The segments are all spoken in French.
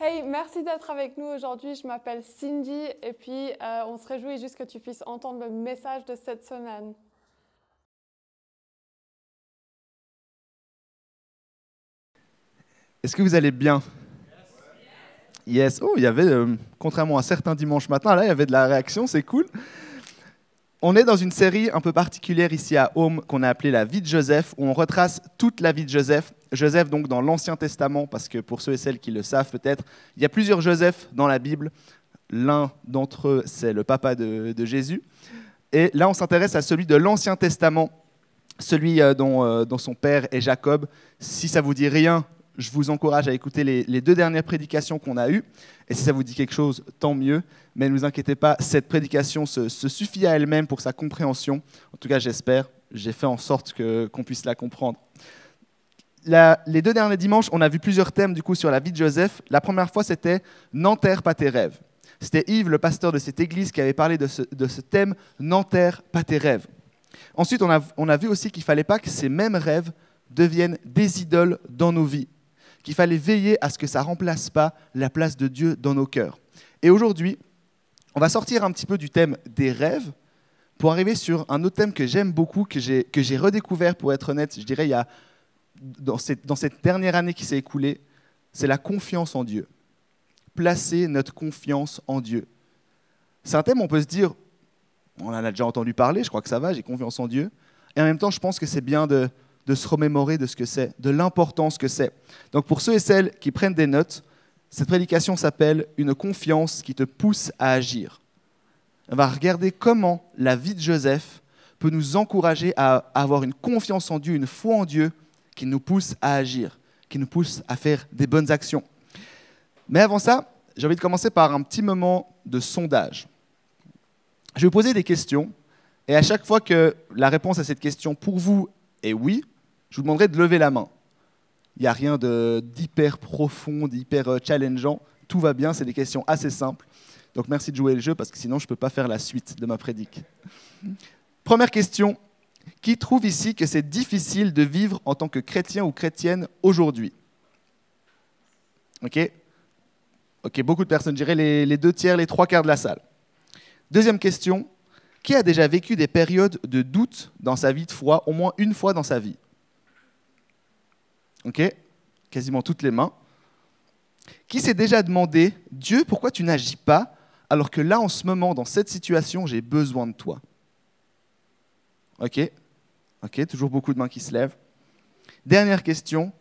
Hey, merci d'être avec nous aujourd'hui. Je m'appelle Cindy et puis on se réjouit juste que tu puisses entendre le message de cette semaine. Est-ce que vous allez bien? Yes. Oh, il y avait, contrairement à certains dimanches matins, là, il y avait de la réaction, c'est cool. On est dans une série un peu particulière ici à Home qu'on a appelée La vie de Joseph, où on retrace toute la vie de Joseph. Joseph, donc, dans l'Ancien Testament, parce que pour ceux et celles qui le savent peut-être, il y a plusieurs Joseph dans la Bible. L'un d'entre eux, c'est le papa de Jésus. Et là, on s'intéresse à celui de l'Ancien Testament, celui dont son père est Jacob. Si ça vous dit rien, je vous encourage à écouter les deux dernières prédications qu'on a eues. Et si ça vous dit quelque chose, tant mieux. Mais ne vous inquiétez pas, cette prédication se suffit à elle-même pour sa compréhension. En tout cas, j'espère. J'ai fait en sorte qu'on puisse la comprendre. Les deux derniers dimanches, on a vu plusieurs thèmes du coup, sur la vie de Joseph. La première fois, c'était « N'enterre pas tes rêves ». C'était Yves, le pasteur de cette église, qui avait parlé de ce thème « N'enterre pas tes rêves ». Ensuite, on a vu aussi qu'il ne fallait pas que ces mêmes rêves deviennent des idoles dans nos vies, qu'il fallait veiller à ce que ça ne remplace pas la place de Dieu dans nos cœurs. Et aujourd'hui, on va sortir un petit peu du thème des rêves pour arriver sur un autre thème que j'aime beaucoup, que j'ai redécouvert, pour être honnête, je dirais, dans cette dernière année qui s'est écoulée, c'est la confiance en Dieu. Placer notre confiance en Dieu. C'est un thème où on peut se dire, on en a déjà entendu parler, je crois que ça va, j'ai confiance en Dieu. Et en même temps, je pense que c'est bien de se remémorer de ce que c'est, de l'importance que c'est. Donc pour ceux et celles qui prennent des notes, cette prédication s'appelle « Une confiance qui te pousse à agir ». On va regarder comment la vie de Joseph peut nous encourager à avoir une confiance en Dieu, une foi en Dieu qui nous pousse à agir, qui nous pousse à faire des bonnes actions. Mais avant ça, j'ai envie de commencer par un petit moment de sondage. Je vais vous poser des questions, et à chaque fois que la réponse à cette question pour vous est oui, je vous demanderai de lever la main. Il n'y a rien d'hyper profond, d'hyper challengeant. Tout va bien, c'est des questions assez simples. Donc merci de jouer le jeu, parce que sinon je ne peux pas faire la suite de ma prédique. Première question. Qui trouve ici que c'est difficile de vivre en tant que chrétien ou chrétienne aujourd'hui? Ok, beaucoup de personnes, je dirais les 2/3, les 3/4 de la salle. Deuxième question. Qui a déjà vécu des périodes de doute dans sa vie de foi, au moins une fois dans sa vie? Ok, quasiment toutes les mains. Qui s'est déjà demandé, Dieu, pourquoi tu n'agis pas, alors que là, en ce moment, dans cette situation, j'ai besoin de toi? Ok, toujours beaucoup de mains qui se lèvent. Dernière question.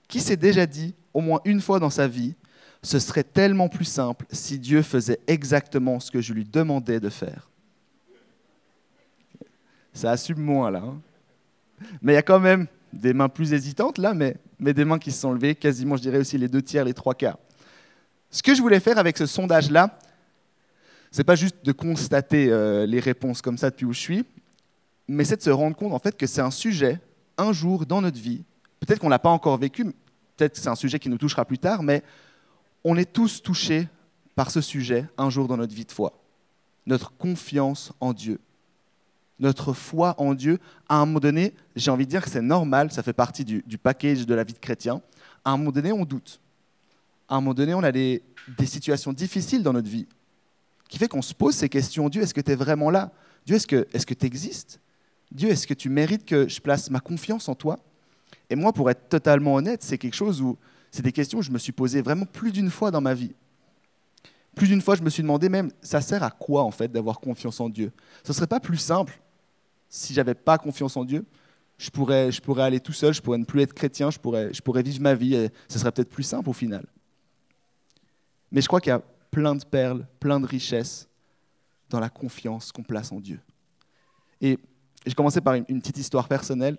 Qui s'est déjà dit, au moins une fois dans sa vie, ce serait tellement plus simple si Dieu faisait exactement ce que je lui demandais de faire? Ça assume moins, là. Hein. Mais il y a quand même des mains plus hésitantes, là, mais des mains qui se sont levées, quasiment, je dirais aussi les 2/3, les 3/4. Ce que je voulais faire avec ce sondage-là, c'est pas juste de constater les réponses comme ça depuis où je suis, mais c'est de se rendre compte, en fait, que c'est un sujet, un jour dans notre vie, peut-être qu'on ne l'a pas encore vécu, peut-être que c'est un sujet qui nous touchera plus tard, mais on est tous touchés par ce sujet un jour dans notre vie de foi. Notre confiance en Dieu. Notre foi en Dieu, à un moment donné, j'ai envie de dire que c'est normal, ça fait partie du package de la vie de chrétien. À un moment donné, on doute. À un moment donné, on a des situations difficiles dans notre vie qui fait qu'on se pose ces questions. Dieu, est-ce que tu es vraiment là? Dieu, est-ce que tu existes? Dieu, est-ce que tu mérites que je place ma confiance en toi? Et moi, pour être totalement honnête, c'est quelque chose où c'est des questions que je me suis posées vraiment plus d'une fois dans ma vie. Plus d'une fois, je me suis demandé même, ça sert à quoi en fait d'avoir confiance en Dieu? Ce ne serait pas plus simple si je n'avais pas confiance en Dieu? Je pourrais aller tout seul, je pourrais ne plus être chrétien, je pourrais vivre ma vie et ce serait peut-être plus simple au final. Mais je crois qu'il y a plein de perles, plein de richesses dans la confiance qu'on place en Dieu. Et je commençais par une petite histoire personnelle.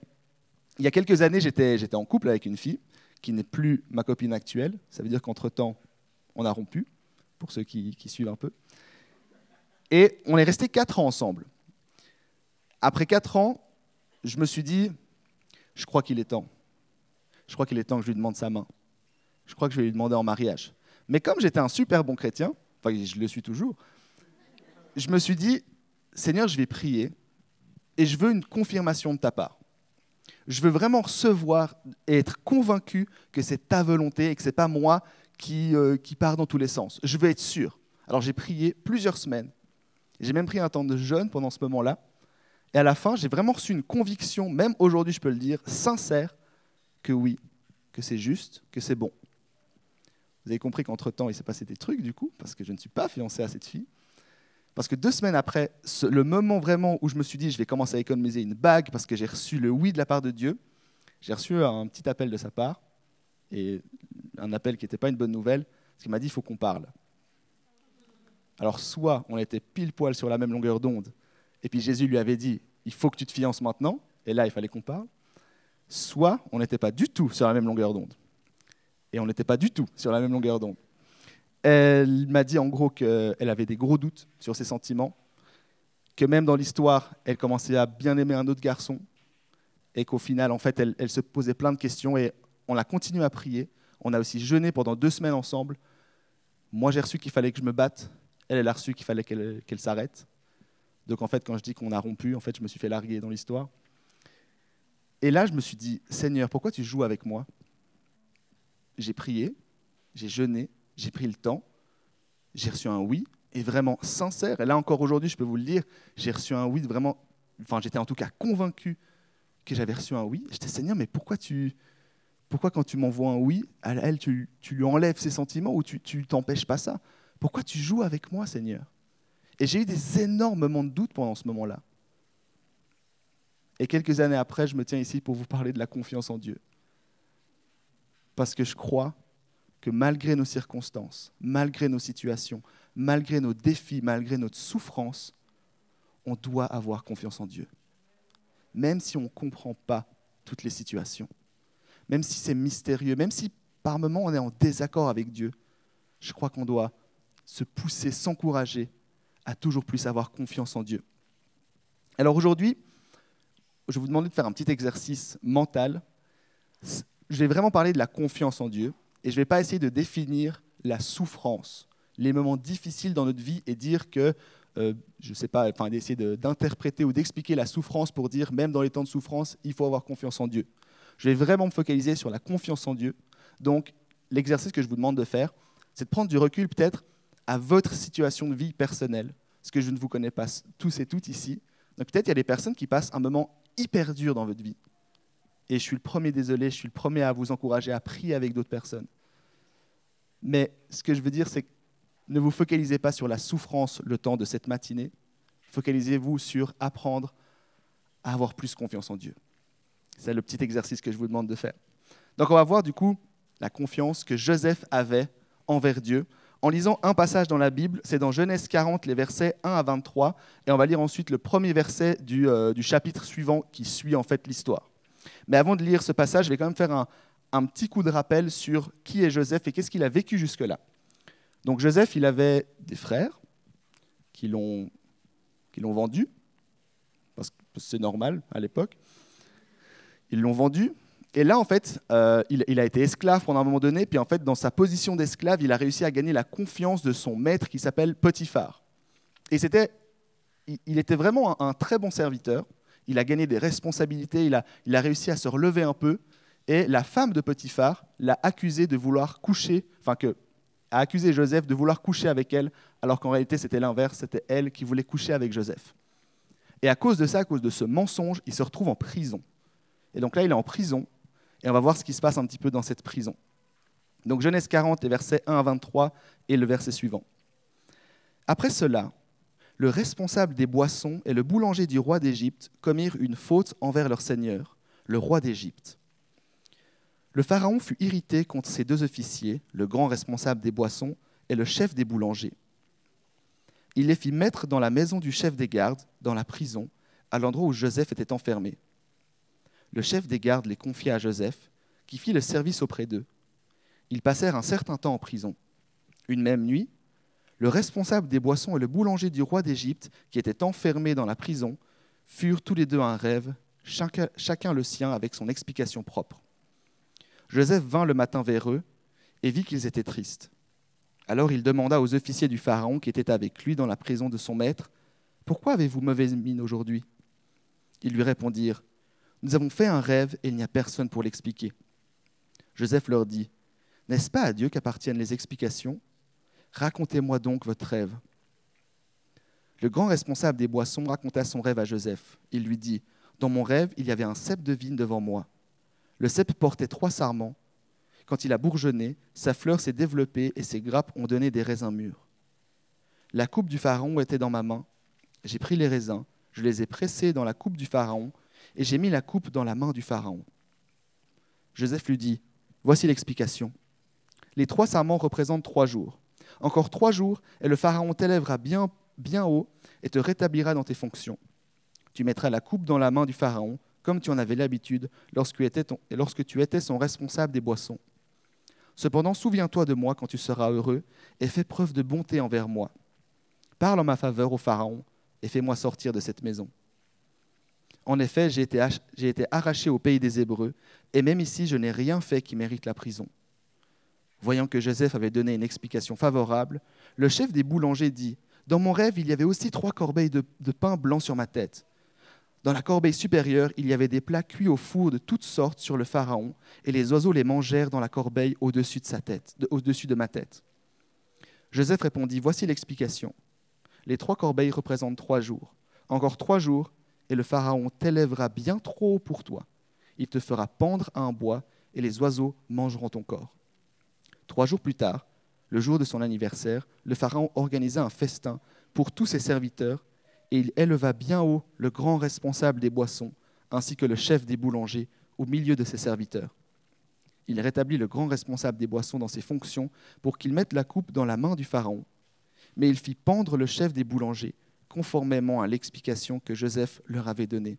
Il y a quelques années, j'étais en couple avec une fille qui n'est plus ma copine actuelle. Ça veut dire qu'entre-temps, on a rompu, pour ceux qui suivent un peu. Et on est restés 4 ans ensemble. Après 4 ans, je me suis dit, je crois qu'il est temps. Je crois qu'il est temps que je lui demande sa main. Je crois que je vais lui demander en mariage. Mais comme j'étais un super bon chrétien, enfin je le suis toujours, je me suis dit, Seigneur, je vais prier et je veux une confirmation de ta part. Je veux vraiment recevoir et être convaincu que c'est ta volonté et que ce n'est pas moi qui part dans tous les sens. Je veux être sûr. Alors j'ai prié plusieurs semaines. J'ai même pris un temps de jeûne pendant ce moment-là. Et à la fin, j'ai vraiment reçu une conviction, même aujourd'hui je peux le dire, sincère, que oui, que c'est juste, que c'est bon. Vous avez compris qu'entre-temps, il s'est passé des trucs du coup, parce que je ne suis pas fiancé à cette fille. Parce que 2 semaines après, le moment vraiment où je me suis dit je vais commencer à économiser une bague parce que j'ai reçu le oui de la part de Dieu, j'ai reçu un petit appel de sa part, et un appel qui n'était pas une bonne nouvelle, parce qu'il m'a dit il faut qu'on parle. Alors soit on était pile poil sur la même longueur d'onde, et puis Jésus lui avait dit il faut que tu te fiances maintenant, et là il fallait qu'on parle, soit on n'était pas du tout sur la même longueur d'onde. Et on n'était pas du tout sur la même longueur d'onde. Elle m'a dit en gros qu'elle avait des gros doutes sur ses sentiments, que même dans l'histoire, elle commençait à bien aimer un autre garçon, et qu'au final, en fait, elle se posait plein de questions, et on a continué à prier. On a aussi jeûné pendant 2 semaines ensemble. Moi, j'ai reçu qu'il fallait que je me batte. Elle a reçu qu'il fallait qu'elle s'arrête. Donc en fait, quand je dis qu'on a rompu, en fait, je me suis fait larguer dans l'histoire. Et là, je me suis dit, Seigneur, pourquoi tu joues avec moi ? J'ai prié, j'ai jeûné, j'ai pris le temps, j'ai reçu un oui, et vraiment sincère. Et là encore aujourd'hui, je peux vous le dire, j'ai reçu un oui vraiment, enfin j'étais en tout cas convaincu que j'avais reçu un oui. J'étais Seigneur, mais pourquoi quand tu m'envoies un oui, à elle, tu lui enlèves ses sentiments ou tu t'empêches pas ça ? Pourquoi tu joues avec moi, Seigneur ? Et j'ai eu des énormes moments de doute pendant ce moment-là. Et quelques années après, je me tiens ici pour vous parler de la confiance en Dieu. Parce que je crois que malgré nos circonstances, malgré nos situations, malgré nos défis, malgré notre souffrance, on doit avoir confiance en Dieu. Même si on ne comprend pas toutes les situations, même si c'est mystérieux, même si par moments on est en désaccord avec Dieu, je crois qu'on doit se pousser, s'encourager à toujours plus avoir confiance en Dieu. Alors aujourd'hui, je vais vous demander de faire un petit exercice mental. Je vais vraiment parler de la confiance en Dieu et je ne vais pas essayer de définir la souffrance, les moments difficiles dans notre vie et dire que, je ne sais pas, enfin d'essayer d'interpréter ou d'expliquer la souffrance pour dire même dans les temps de souffrance, il faut avoir confiance en Dieu. Je vais vraiment me focaliser sur la confiance en Dieu. Donc l'exercice que je vous demande de faire, c'est de prendre du recul peut-être à votre situation de vie personnelle, parce que je ne vous connais pas tous et toutes ici. Donc peut-être il y a des personnes qui passent un moment hyper dur dans votre vie. Et je suis le premier désolé, je suis le premier à vous encourager à prier avec d'autres personnes. Mais ce que je veux dire, c'est que ne vous focalisez pas sur la souffrance le temps de cette matinée. Focalisez-vous sur apprendre à avoir plus confiance en Dieu. C'est le petit exercice que je vous demande de faire. Donc on va voir du coup la confiance que Joseph avait envers Dieu. En lisant un passage dans la Bible, c'est dans Genèse 40, les versets 1 à 23, et on va lire ensuite le premier verset du chapitre suivant qui suit en fait l'histoire. Mais avant de lire ce passage, je vais quand même faire un petit coup de rappel sur qui est Joseph et qu'est-ce qu'il a vécu jusque-là. Donc Joseph, il avait des frères qui l'ont vendu, parce que c'est normal à l'époque. Ils l'ont vendu. Et là, en fait, il a été esclave pendant un moment donné, puis en fait, dans sa position d'esclave, il a réussi à gagner la confiance de son maître qui s'appelle Potiphar. Et il était vraiment un très bon serviteur. Il a gagné des responsabilités, il a réussi à se relever un peu. Et la femme de Potiphar l'a accusé de vouloir coucher, a accusé Joseph de vouloir coucher avec elle, alors qu'en réalité, c'était l'inverse, c'était elle qui voulait coucher avec Joseph. Et à cause de ça, à cause de ce mensonge, il se retrouve en prison. Et donc là, il est en prison, et on va voir ce qui se passe un petit peu dans cette prison. Donc Genèse 40, les versets 1 à 23, et le verset suivant. Après cela, le responsable des boissons et le boulanger du roi d'Égypte commirent une faute envers leur seigneur, le roi d'Égypte. Le pharaon fut irrité contre ces 2 officiers, le grand responsable des boissons et le chef des boulangers. Il les fit mettre dans la maison du chef des gardes, dans la prison, à l'endroit où Joseph était enfermé. Le chef des gardes les confia à Joseph, qui fit le service auprès d'eux. Ils passèrent un certain temps en prison. Une même nuit, le responsable des boissons et le boulanger du roi d'Égypte, qui étaient enfermés dans la prison, furent tous les 2 un rêve, chacun le sien avec son explication propre. Joseph vint le matin vers eux et vit qu'ils étaient tristes. Alors il demanda aux officiers du Pharaon qui étaient avec lui dans la prison de son maître, « Pourquoi avez-vous mauvaise mine aujourd'hui » Ils lui répondirent, « Nous avons fait un rêve et il n'y a personne pour l'expliquer. » Joseph leur dit, « N'est-ce pas à Dieu qu'appartiennent les explications? Racontez-moi donc votre rêve. » Le grand responsable des boissons raconta son rêve à Joseph. Il lui dit, « Dans mon rêve, il y avait un cep de vigne devant moi. Le cep portait 3 sarments. Quand il a bourgeonné, sa fleur s'est développée et ses grappes ont donné des raisins mûrs. La coupe du pharaon était dans ma main. J'ai pris les raisins, je les ai pressés dans la coupe du pharaon et j'ai mis la coupe dans la main du pharaon. » Joseph lui dit, « Voici l'explication. Les 3 sarments représentent 3 jours. Encore 3 jours et le pharaon t'élèvera bien haut et te rétablira dans tes fonctions. Tu mettras la coupe dans la main du pharaon, comme tu en avais l'habitude lorsque tu étais son responsable des boissons. Cependant, souviens-toi de moi quand tu seras heureux et fais preuve de bonté envers moi. Parle en ma faveur au pharaon et fais-moi sortir de cette maison. En effet, j'ai été arraché au pays des Hébreux et même ici, je n'ai rien fait qui mérite la prison. » Voyant que Joseph avait donné une explication favorable, le chef des boulangers dit, « Dans mon rêve, il y avait aussi 3 corbeilles de pain blanc sur ma tête. Dans la corbeille supérieure, il y avait des plats cuits au four de toutes sortes sur le pharaon, et les oiseaux les mangèrent dans la corbeille au-dessus de ma tête. » Joseph répondit, « Voici l'explication. Les 3 corbeilles représentent 3 jours. Encore 3 jours, et le pharaon t'élèvera bien trop haut pour toi. Il te fera pendre à un bois, et les oiseaux mangeront ton corps. » 3 jours plus tard, le jour de son anniversaire, le pharaon organisa un festin pour tous ses serviteurs et il éleva bien haut le grand responsable des boissons ainsi que le chef des boulangers au milieu de ses serviteurs. Il rétablit le grand responsable des boissons dans ses fonctions pour qu'il mette la coupe dans la main du pharaon, mais il fit pendre le chef des boulangers conformément à l'explication que Joseph leur avait donnée.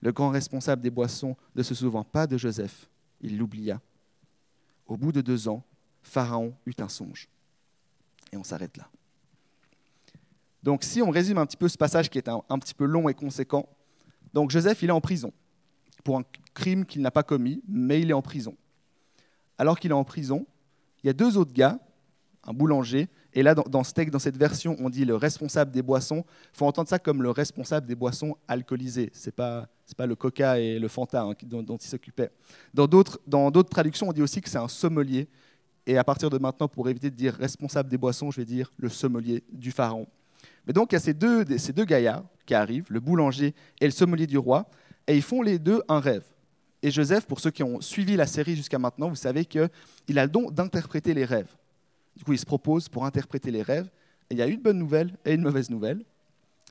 Le grand responsable des boissons ne se souvint pas de Joseph, il l'oublia. Au bout de 2 ans, Pharaon eut un songe. Et on s'arrête là. Donc si on résume un petit peu ce passage qui est un petit peu long et conséquent, donc Joseph, il est en prison pour un crime qu'il n'a pas commis, mais il est en prison. Alors qu'il est en prison, il y a 2 autres gars, un boulanger, et là dans cette version, on dit le responsable des boissons. Il faut entendre ça comme le responsable des boissons alcoolisées. C'est pas le coca et le Fanta dont il s'occupait. Dans d'autres traductions, on dit aussi que c'est un sommelier. Et à partir de maintenant, pour éviter de dire responsable des boissons, je vais dire le sommelier du pharaon. Mais donc, il y a ces deux gaillards qui arrivent, le boulanger et le sommelier du roi, et ils font les 2 un rêve. Et Joseph, pour ceux qui ont suivi la série jusqu'à maintenant, vous savez qu'il a le don d'interpréter les rêves. Du coup, il se propose pour interpréter les rêves. Et il y a une bonne nouvelle et une mauvaise nouvelle.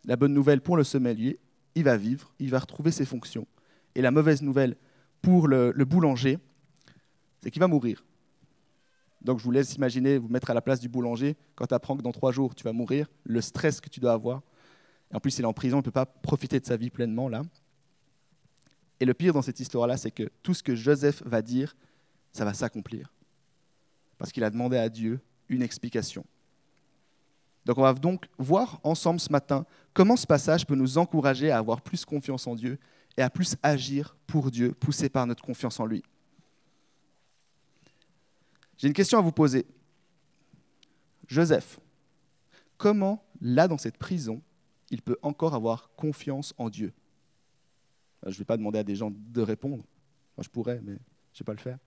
La bonne nouvelle pour le sommelier, il va vivre, il va retrouver ses fonctions. Et la mauvaise nouvelle pour le boulanger, c'est qu'il va mourir. Donc je vous laisse imaginer, vous mettre à la place du boulanger, quand tu apprends que dans 3 jours, tu vas mourir, le stress que tu dois avoir. Et en plus, il est en prison, il ne peut pas profiter de sa vie pleinement là. Et le pire dans cette histoire-là, c'est que tout ce que Joseph va dire, ça va s'accomplir. Parce qu'il a demandé à Dieu une explication. Donc on va donc voir ensemble ce matin comment ce passage peut nous encourager à avoir plus confiance en Dieu et à plus agir pour Dieu, poussé par notre confiance en lui. J'ai une question à vous poser. Joseph, comment, là dans cette prison, il peut encore avoir confiance en Dieu? Je ne vais pas demander à des gens de répondre. Moi, je pourrais, mais je ne vais pas le faire.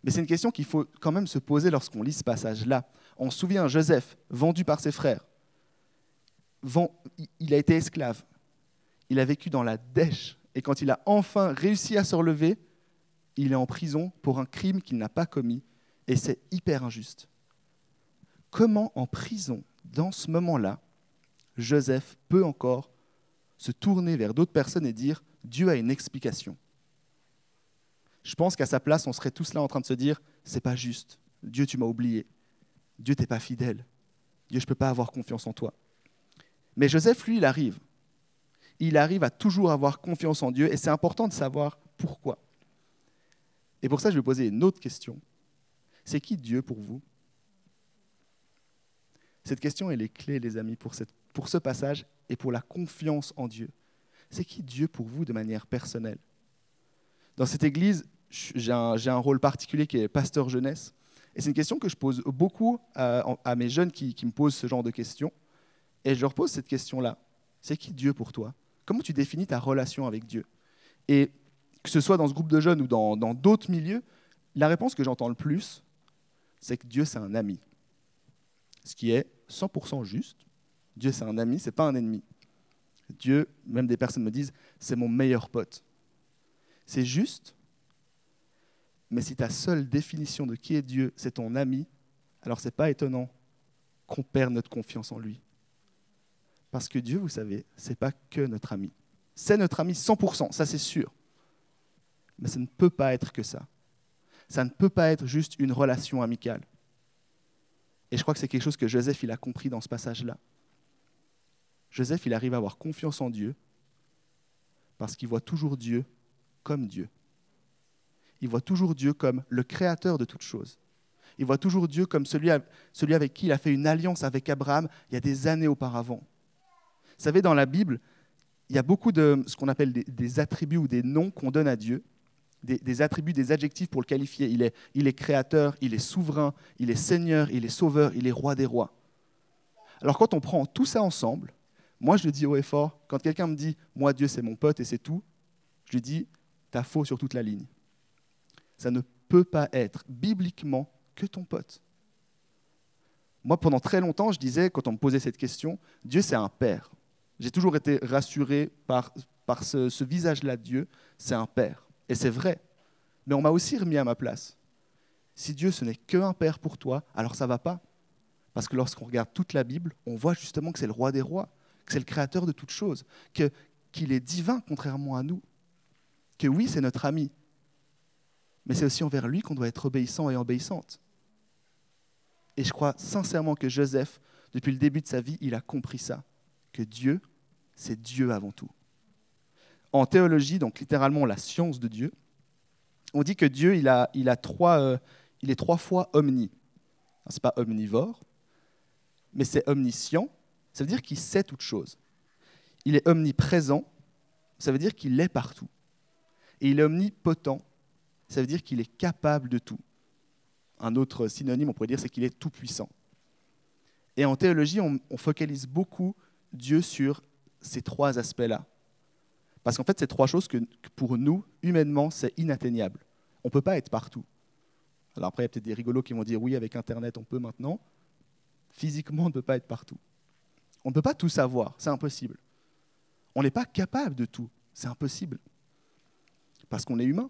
Mais c'est une question qu'il faut quand même se poser lorsqu'on lit ce passage-là. On se souvient, Joseph, vendu par ses frères, il a été esclave. Il a vécu dans la dèche. Et quand il a enfin réussi à se relever, il est en prison pour un crime qu'il n'a pas commis. Et c'est hyper injuste. Comment en prison, dans ce moment-là, Joseph peut encore se tourner vers d'autres personnes et dire « Dieu a une explication ». Je pense qu'à sa place, on serait tous là en train de se dire « C'est pas juste. Dieu, tu m'as oublié. Dieu, t'es pas fidèle. Dieu, je ne peux pas avoir confiance en toi. » Mais Joseph, lui, il arrive. Il arrive à toujours avoir confiance en Dieu et c'est important de savoir pourquoi. Et pour ça, je vais poser une autre question. C'est qui Dieu pour vous? Cette question, elle est clé, les amis, pour ce passage et pour la confiance en Dieu. C'est qui Dieu pour vous de manière personnelle? Dans cette église, j'ai un rôle particulier qui est pasteur jeunesse. Et c'est une question que je pose beaucoup à mes jeunes qui me posent ce genre de questions. Et je leur pose cette question-là. C'est qui Dieu pour toi? Comment tu définis ta relation avec Dieu? Et que ce soit dans ce groupe de jeunes ou dans d'autres milieux, la réponse que j'entends le plus, c'est que Dieu, c'est un ami. Ce qui est 100% juste. Dieu, c'est un ami, ce n'est pas un ennemi. Dieu, même des personnes me disent, c'est mon meilleur pote. C'est juste, mais si ta seule définition de qui est Dieu, c'est ton ami, alors ce n'est pas étonnant qu'on perde notre confiance en lui. Parce que Dieu, vous savez, ce n'est pas que notre ami. C'est notre ami 100%, ça c'est sûr. Mais ça ne peut pas être que ça. Ça ne peut pas être juste une relation amicale. Et je crois que c'est quelque chose que Joseph il a compris dans ce passage-là. Joseph, il arrive à avoir confiance en Dieu parce qu'il voit toujours Dieu comme Dieu. Il voit toujours Dieu comme le créateur de toutes choses. Il voit toujours Dieu comme celui avec qui il a fait une alliance avec Abraham il y a des années auparavant. Vous savez, dans la Bible, il y a beaucoup de ce qu'on appelle des attributs ou des noms qu'on donne à Dieu, des attributs, des adjectifs pour le qualifier. Il est créateur, il est souverain, il est seigneur, il est sauveur, il est roi des rois. Alors quand on prend tout ça ensemble, moi je le dis haut et fort, quand quelqu'un me dit « moi Dieu c'est mon pote et c'est tout », je lui dis « t'as faux sur toute la ligne ». Ça ne peut pas être bibliquement que ton pote. Moi pendant très longtemps je disais, quand on me posait cette question, Dieu c'est un père. J'ai toujours été rassuré par ce visage-là de Dieu, c'est un père. Et c'est vrai, mais on m'a aussi remis à ma place. Si Dieu ce n'est qu'un père pour toi, alors ça ne va pas. Parce que lorsqu'on regarde toute la Bible, on voit justement que c'est le roi des rois, que c'est le créateur de toutes choses, qu'il est divin contrairement à nous, que oui, c'est notre ami, mais c'est aussi envers lui qu'on doit être obéissant et obéissante. Et je crois sincèrement que Joseph, depuis le début de sa vie, il a compris ça, que Dieu, c'est Dieu avant tout. En théologie, donc littéralement la science de Dieu, on dit que Dieu, il est 3 fois omni. Ce n'est pas omnivore, mais c'est omniscient, ça veut dire qu'il sait toutes choses. Il est omniprésent, ça veut dire qu'il est partout. Et il est omnipotent, ça veut dire qu'il est capable de tout. Un autre synonyme, on pourrait dire, c'est qu'il est tout-puissant. Et en théologie, on focalise beaucoup Dieu sur ces 3 aspects-là. Parce qu'en fait, c'est 3 choses que pour nous, humainement, c'est inatteignable. On ne peut pas être partout. Alors après, il y a peut-être des rigolos qui vont dire, oui, avec Internet, on peut maintenant. Physiquement, on ne peut pas être partout. On ne peut pas tout savoir, c'est impossible. On n'est pas capable de tout, c'est impossible. Parce qu'on est humain.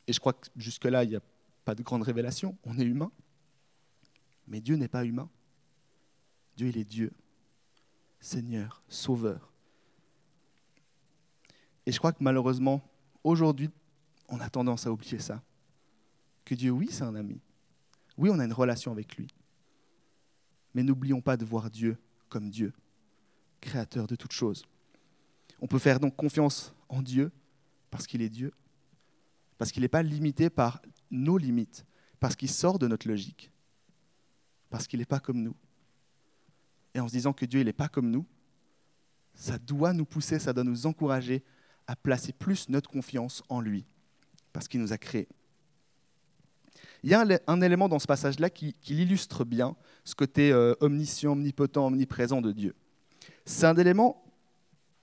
Et je crois que jusque-là, il n'y a pas de grande révélation. On est humain. Mais Dieu n'est pas humain. Dieu, il est Dieu. Seigneur, Sauveur. Et je crois que malheureusement, aujourd'hui, on a tendance à oublier ça. Que Dieu, oui, c'est un ami. Oui, on a une relation avec lui. Mais n'oublions pas de voir Dieu comme Dieu, créateur de toutes choses. On peut faire donc confiance en Dieu parce qu'il est Dieu, parce qu'il n'est pas limité par nos limites, parce qu'il sort de notre logique, parce qu'il n'est pas comme nous. Et en se disant que Dieu n'est pas comme nous, ça doit nous pousser, ça doit nous encourager à placer plus notre confiance en lui, parce qu'il nous a créés. Il y a un élément dans ce passage-là qui l'illustre bien, ce côté omniscient, omnipotent, omniprésent de Dieu. C'est un élément,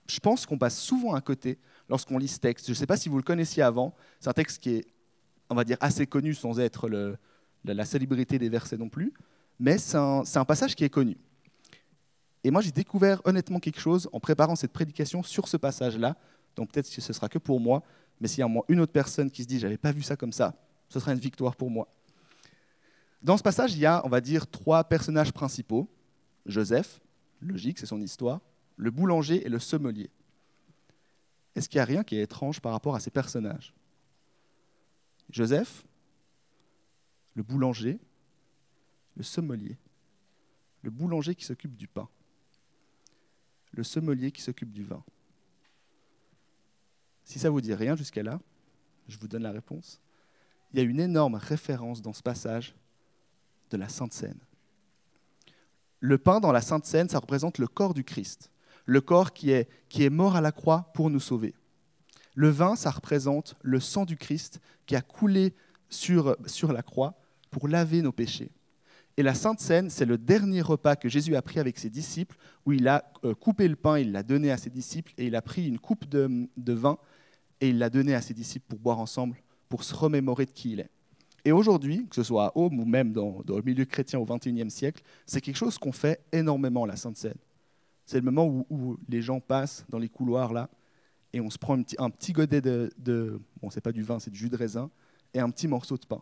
je pense qu'on passe souvent à côté lorsqu'on lit ce texte. Je ne sais pas si vous le connaissiez avant, c'est un texte qui est, on va dire, assez connu sans être la célébrité des versets non plus, mais c'est un passage qui est connu. Et moi, j'ai découvert honnêtement quelque chose en préparant cette prédication sur ce passage-là, donc peut-être que ce sera que pour moi, mais s'il y a au moins une autre personne qui se dit « j'avais pas vu ça comme ça », ce sera une victoire pour moi. Dans ce passage, il y a, on va dire, 3 personnages principaux. Joseph, logique, c'est son histoire, le boulanger et le sommelier. Est-ce qu'il n'y a rien qui est étrange par rapport à ces personnages ? Joseph, le boulanger, le sommelier. Le boulanger qui s'occupe du pain. Le sommelier qui s'occupe du vin. Si ça ne vous dit rien jusqu'à là, je vous donne la réponse. Il y a une énorme référence dans ce passage de la Sainte Seine. Le pain dans la Sainte Seine, ça représente le corps du Christ, le corps qui est mort à la croix pour nous sauver. Le vin, ça représente le sang du Christ qui a coulé sur la croix pour laver nos péchés. Et la Sainte Seine, c'est le dernier repas que Jésus a pris avec ses disciples, où il a coupé le pain, il l'a donné à ses disciples, et il a pris une coupe de vin, et il l'a donné à ses disciples pour boire ensemble, pour se remémorer de qui il est. Et aujourd'hui, que ce soit à Home ou même dans le milieu chrétien au XXIe siècle, c'est quelque chose qu'on fait énormément, la Sainte Seine. C'est le moment où les gens passent dans les couloirs là, et on se prend un petit godet bon, c'est pas du vin, c'est du jus de raisin, et un petit morceau de pain,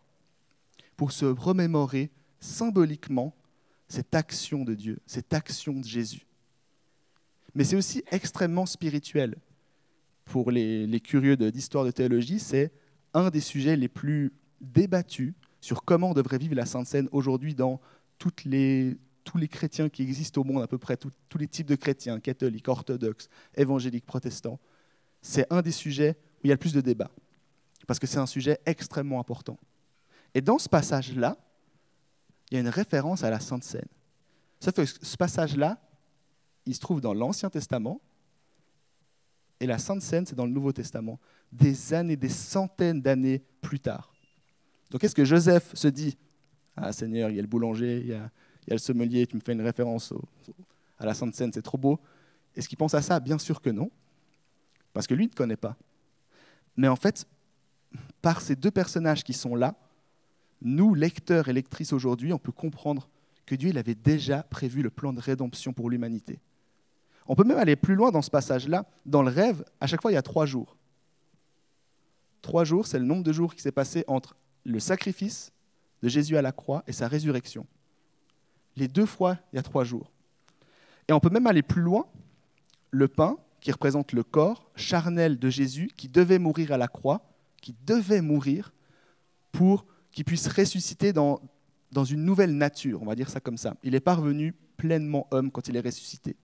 pour se remémorer symboliquement cette action de Dieu, cette action de Jésus. Mais c'est aussi extrêmement spirituel. Pour les curieux d'histoire de théologie, c'est un des sujets les plus débattus sur comment on devrait vivre la Sainte Seine aujourd'hui dans tous les chrétiens qui existent au monde, à peu près tous les types de chrétiens, catholiques, orthodoxes, évangéliques, protestants. C'est un des sujets où il y a le plus de débats, parce que c'est un sujet extrêmement important. Et dans ce passage-là, il y a une référence à la Sainte Seine. Sauf que ce passage-là, il se trouve dans l'Ancien Testament, et la Sainte Seine, c'est dans le Nouveau Testament, des années, des centaines d'années plus tard. Donc est-ce que Joseph se dit « Ah Seigneur, il y a le boulanger, il y a le sommelier, tu me fais une référence à la Sainte Seine, c'est trop beau ». Est-ce qu'il pense à ça? Bien sûr que non, parce que lui ne connaît pas. Mais en fait, par ces deux personnages qui sont là, nous, lecteurs et lectrices aujourd'hui, on peut comprendre que Dieu il avait déjà prévu le plan de rédemption pour l'humanité. On peut même aller plus loin dans ce passage-là. Dans le rêve, à chaque fois, il y a 3 jours. 3 jours, c'est le nombre de jours qui s'est passé entre le sacrifice de Jésus à la croix et sa résurrection. Les 2 fois, il y a 3 jours. Et on peut même aller plus loin. Le pain, qui représente le corps charnel de Jésus, qui devait mourir à la croix, qui devait mourir pour qu'il puisse ressusciter dans une nouvelle nature, on va dire ça comme ça. Il est parvenu pleinement homme quand il est ressuscité.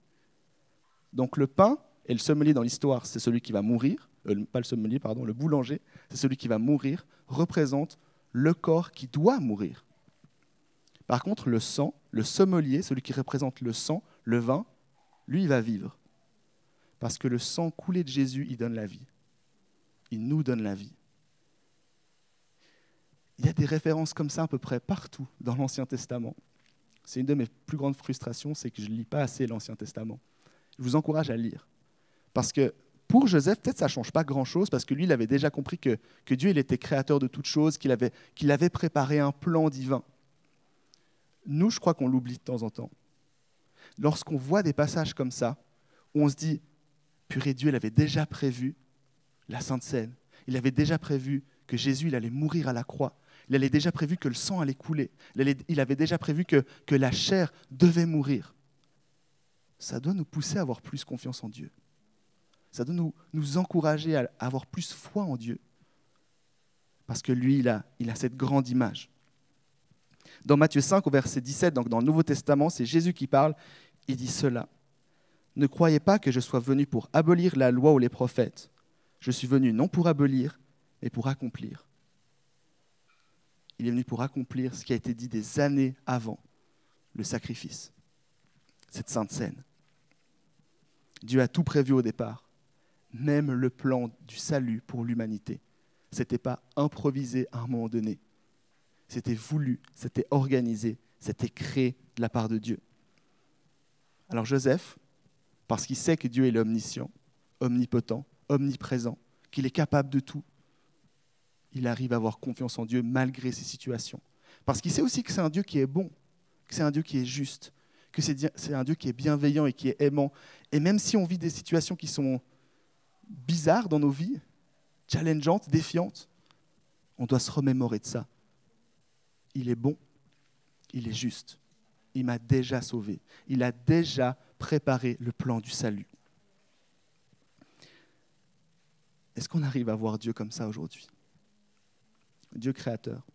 Donc le pain et le sommelier dans l'histoire, c'est celui qui va mourir, pas le sommelier, pardon, le boulanger, c'est celui qui va mourir, représente le corps qui doit mourir. Par contre, le sang, le sommelier, celui qui représente le sang, le vin, lui, il va vivre. Parce que le sang coulé de Jésus, il donne la vie. Il nous donne la vie. Il y a des références comme ça à peu près partout dans l'Ancien Testament. C'est une de mes plus grandes frustrations, c'est que je ne lis pas assez l'Ancien Testament. Je vous encourage à lire. Parce que pour Joseph, peut-être ça ne change pas grand-chose, parce que lui, il avait déjà compris que Dieu il était créateur de toutes choses, qu'il avait préparé un plan divin. Nous, je crois qu'on l'oublie de temps en temps. Lorsqu'on voit des passages comme ça, où on se dit, purée, Dieu, il avait déjà prévu la Sainte Seine. Il avait déjà prévu que Jésus il allait mourir à la croix. Il avait déjà prévu que le sang allait couler. Il avait déjà prévu que la chair devait mourir. Ça doit nous pousser à avoir plus confiance en Dieu. Ça doit nous encourager à avoir plus foi en Dieu. Parce que lui, il a cette grande image. Dans Matthieu 5, au verset 17, donc dans le Nouveau Testament, c'est Jésus qui parle. Il dit cela. « Ne croyez pas que je sois venu pour abolir la loi ou les prophètes. Je suis venu non pour abolir, mais pour accomplir. » Il est venu pour accomplir ce qui a été dit des années avant, le sacrifice, cette Sainte Seine. Dieu a tout prévu au départ, même le plan du salut pour l'humanité. Ce n'était pas improvisé à un moment donné. C'était voulu, c'était organisé, c'était créé de la part de Dieu. Alors Joseph, parce qu'il sait que Dieu est l'omniscient, omnipotent, omniprésent, qu'il est capable de tout, il arrive à avoir confiance en Dieu malgré ces situations. Parce qu'il sait aussi que c'est un Dieu qui est bon, que c'est un Dieu qui est juste, que c'est un Dieu qui est bienveillant et qui est aimant. Et même si on vit des situations qui sont bizarres dans nos vies, challengeantes, défiantes, on doit se remémorer de ça. Il est bon, il est juste. Il m'a déjà sauvé. Il a déjà préparé le plan du salut. Est-ce qu'on arrive à voir Dieu comme ça aujourd'hui? Dieu créateur,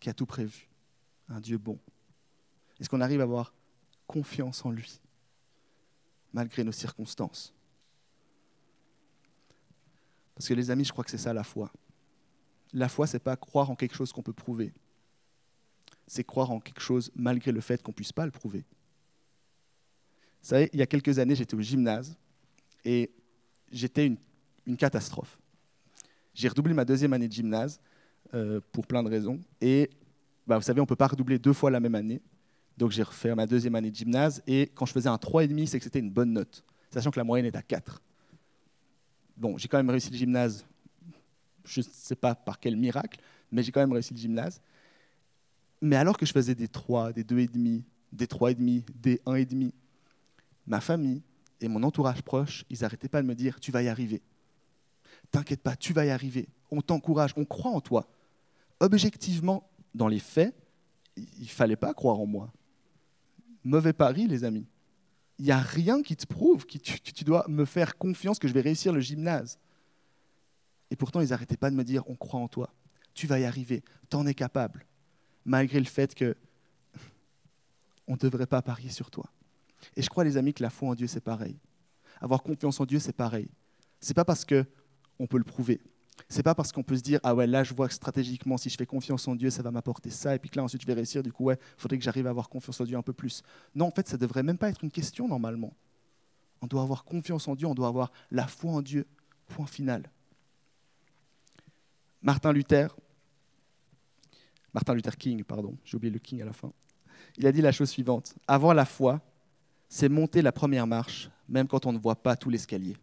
qui a tout prévu, un Dieu bon. Est-ce qu'on arrive à avoir confiance en lui, malgré nos circonstances? Parce que les amis, je crois que c'est ça la foi. La foi, ce n'est pas croire en quelque chose qu'on peut prouver. C'est croire en quelque chose malgré le fait qu'on ne puisse pas le prouver. Vous savez, il y a quelques années, j'étais au gymnase et j'étais une catastrophe. J'ai redoublé ma 2e année de gymnase pour plein de raisons. Et vous savez, on ne peut pas redoubler 2 fois la même année. Donc j'ai refait ma 2e année de gymnase. Et quand je faisais un 3,5, c'est que c'était une bonne note, sachant que la moyenne est à 4. Bon, j'ai quand même réussi le gymnase, je ne sais pas par quel miracle, mais j'ai quand même réussi le gymnase. Mais alors que je faisais des 3, des 2,5, des 3,5, des 1,5, ma famille et mon entourage proche, ils n'arrêtaient pas de me dire « tu vas y arriver ». T'inquiète pas, tu vas y arriver. On t'encourage, on croit en toi. Objectivement, dans les faits, il ne fallait pas croire en moi. Mauvais pari, les amis. Il n'y a rien qui te prouve que tu dois me faire confiance que je vais réussir le gymnase. Et pourtant, ils n'arrêtaient pas de me dire « on croit en toi, tu vas y arriver, t'en es capable ». Malgré le fait qu'on ne devrait pas parier sur toi. Et je crois, les amis, que la foi en Dieu, c'est pareil. Avoir confiance en Dieu, c'est pareil. Ce n'est pas parce qu'on peut le prouver. Ce n'est pas parce qu'on peut se dire « ah ouais, là, je vois que stratégiquement, si je fais confiance en Dieu, ça va m'apporter ça, et puis que là, ensuite, je vais réussir, du coup, ouais, il faudrait que j'arrive à avoir confiance en Dieu un peu plus. » Non, en fait, ça ne devrait même pas être une question, normalement. On doit avoir confiance en Dieu, on doit avoir la foi en Dieu, point final. Martin Luther King, pardon, j'ai oublié le King à la fin. Il a dit la chose suivante: avoir la foi, c'est monter la première marche, même quand on ne voit pas tout l'escalier.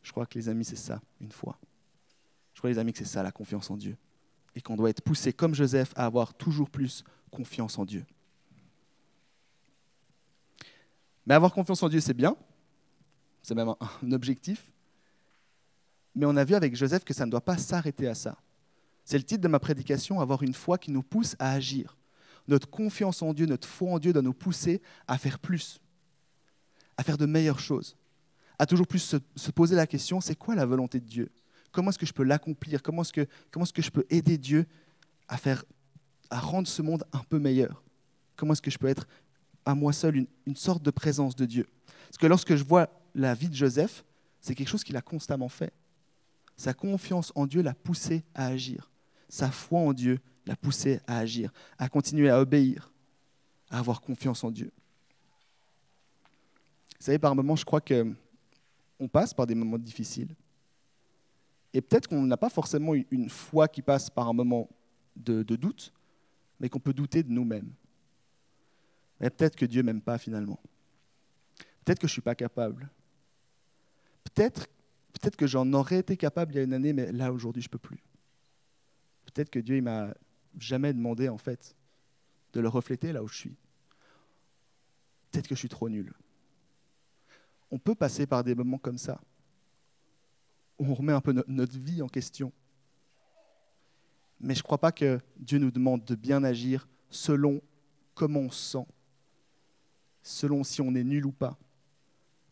Je crois que les amis, c'est ça, une foi. Je crois, les amis, que c'est ça, la confiance en Dieu. Et qu'on doit être poussé, comme Joseph, à avoir toujours plus confiance en Dieu. Mais avoir confiance en Dieu, c'est bien. C'est même un objectif. Mais on a vu avec Joseph que ça ne doit pas s'arrêter à ça. C'est le titre de ma prédication, avoir une foi qui nous pousse à agir. Notre confiance en Dieu, notre foi en Dieu doit nous pousser à faire plus, à faire de meilleures choses, à toujours plus se poser la question, c'est quoi la volonté de Dieu? Comment est-ce que je peux l'accomplir? Comment est-ce que je peux aider Dieu à rendre ce monde un peu meilleur? Comment est-ce que je peux être à moi seul une sorte de présence de Dieu? Parce que lorsque je vois la vie de Joseph, c'est quelque chose qu'il a constamment fait. Sa confiance en Dieu l'a poussé à agir. Sa foi en Dieu l'a poussé à agir, à continuer à obéir, à avoir confiance en Dieu. Vous savez, par moments, je crois qu'on passe par des moments difficiles. Et peut-être qu'on n'a pas forcément une foi qui passe par un moment de doute, mais qu'on peut douter de nous-mêmes. Et peut-être que Dieu ne m'aime pas finalement. Peut-être que je ne suis pas capable. Peut-être que j'en aurais été capable il y a une année, mais là, aujourd'hui, je ne peux plus. Peut-être que Dieu ne m'a jamais demandé, en fait, de le refléter là où je suis. Peut-être que je suis trop nul. On peut passer par des moments comme ça, où on remet un peu notre vie en question. Mais je ne crois pas que Dieu nous demande de bien agir selon comment on se sent, selon si on est nul ou pas.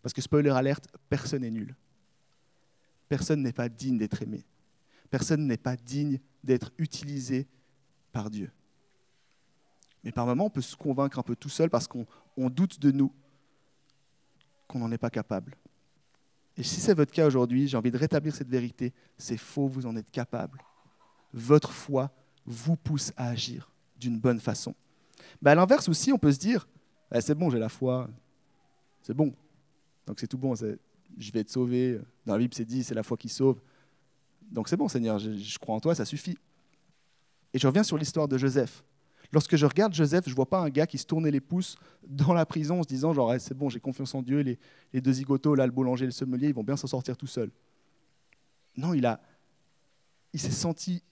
Parce que, spoiler alerte, personne n'est nul. Personne n'est pas digne d'être aimé. Personne n'est pas digne d'être utilisé par Dieu. Mais par moments, on peut se convaincre un peu tout seul parce qu'on doute de nous, qu'on n'en est pas capable. Et si c'est votre cas aujourd'hui, j'ai envie de rétablir cette vérité. C'est faux, vous en êtes capable. Votre foi vous pousse à agir d'une bonne façon. À l'inverse aussi, on peut se dire, c'est bon, j'ai la foi, c'est bon. Donc c'est tout bon, je vais être sauvé. Dans la Bible, c'est dit, c'est la foi qui sauve. Donc c'est bon, Seigneur, je crois en toi, ça suffit. Et je reviens sur l'histoire de Joseph. Lorsque je regarde Joseph, je ne vois pas un gars qui se tournait les pouces dans la prison en se disant genre c'est bon, j'ai confiance en Dieu, les deux zigotos, là, le boulanger et le sommelier, ils vont bien s'en sortir tout seuls. Non, il s'est senti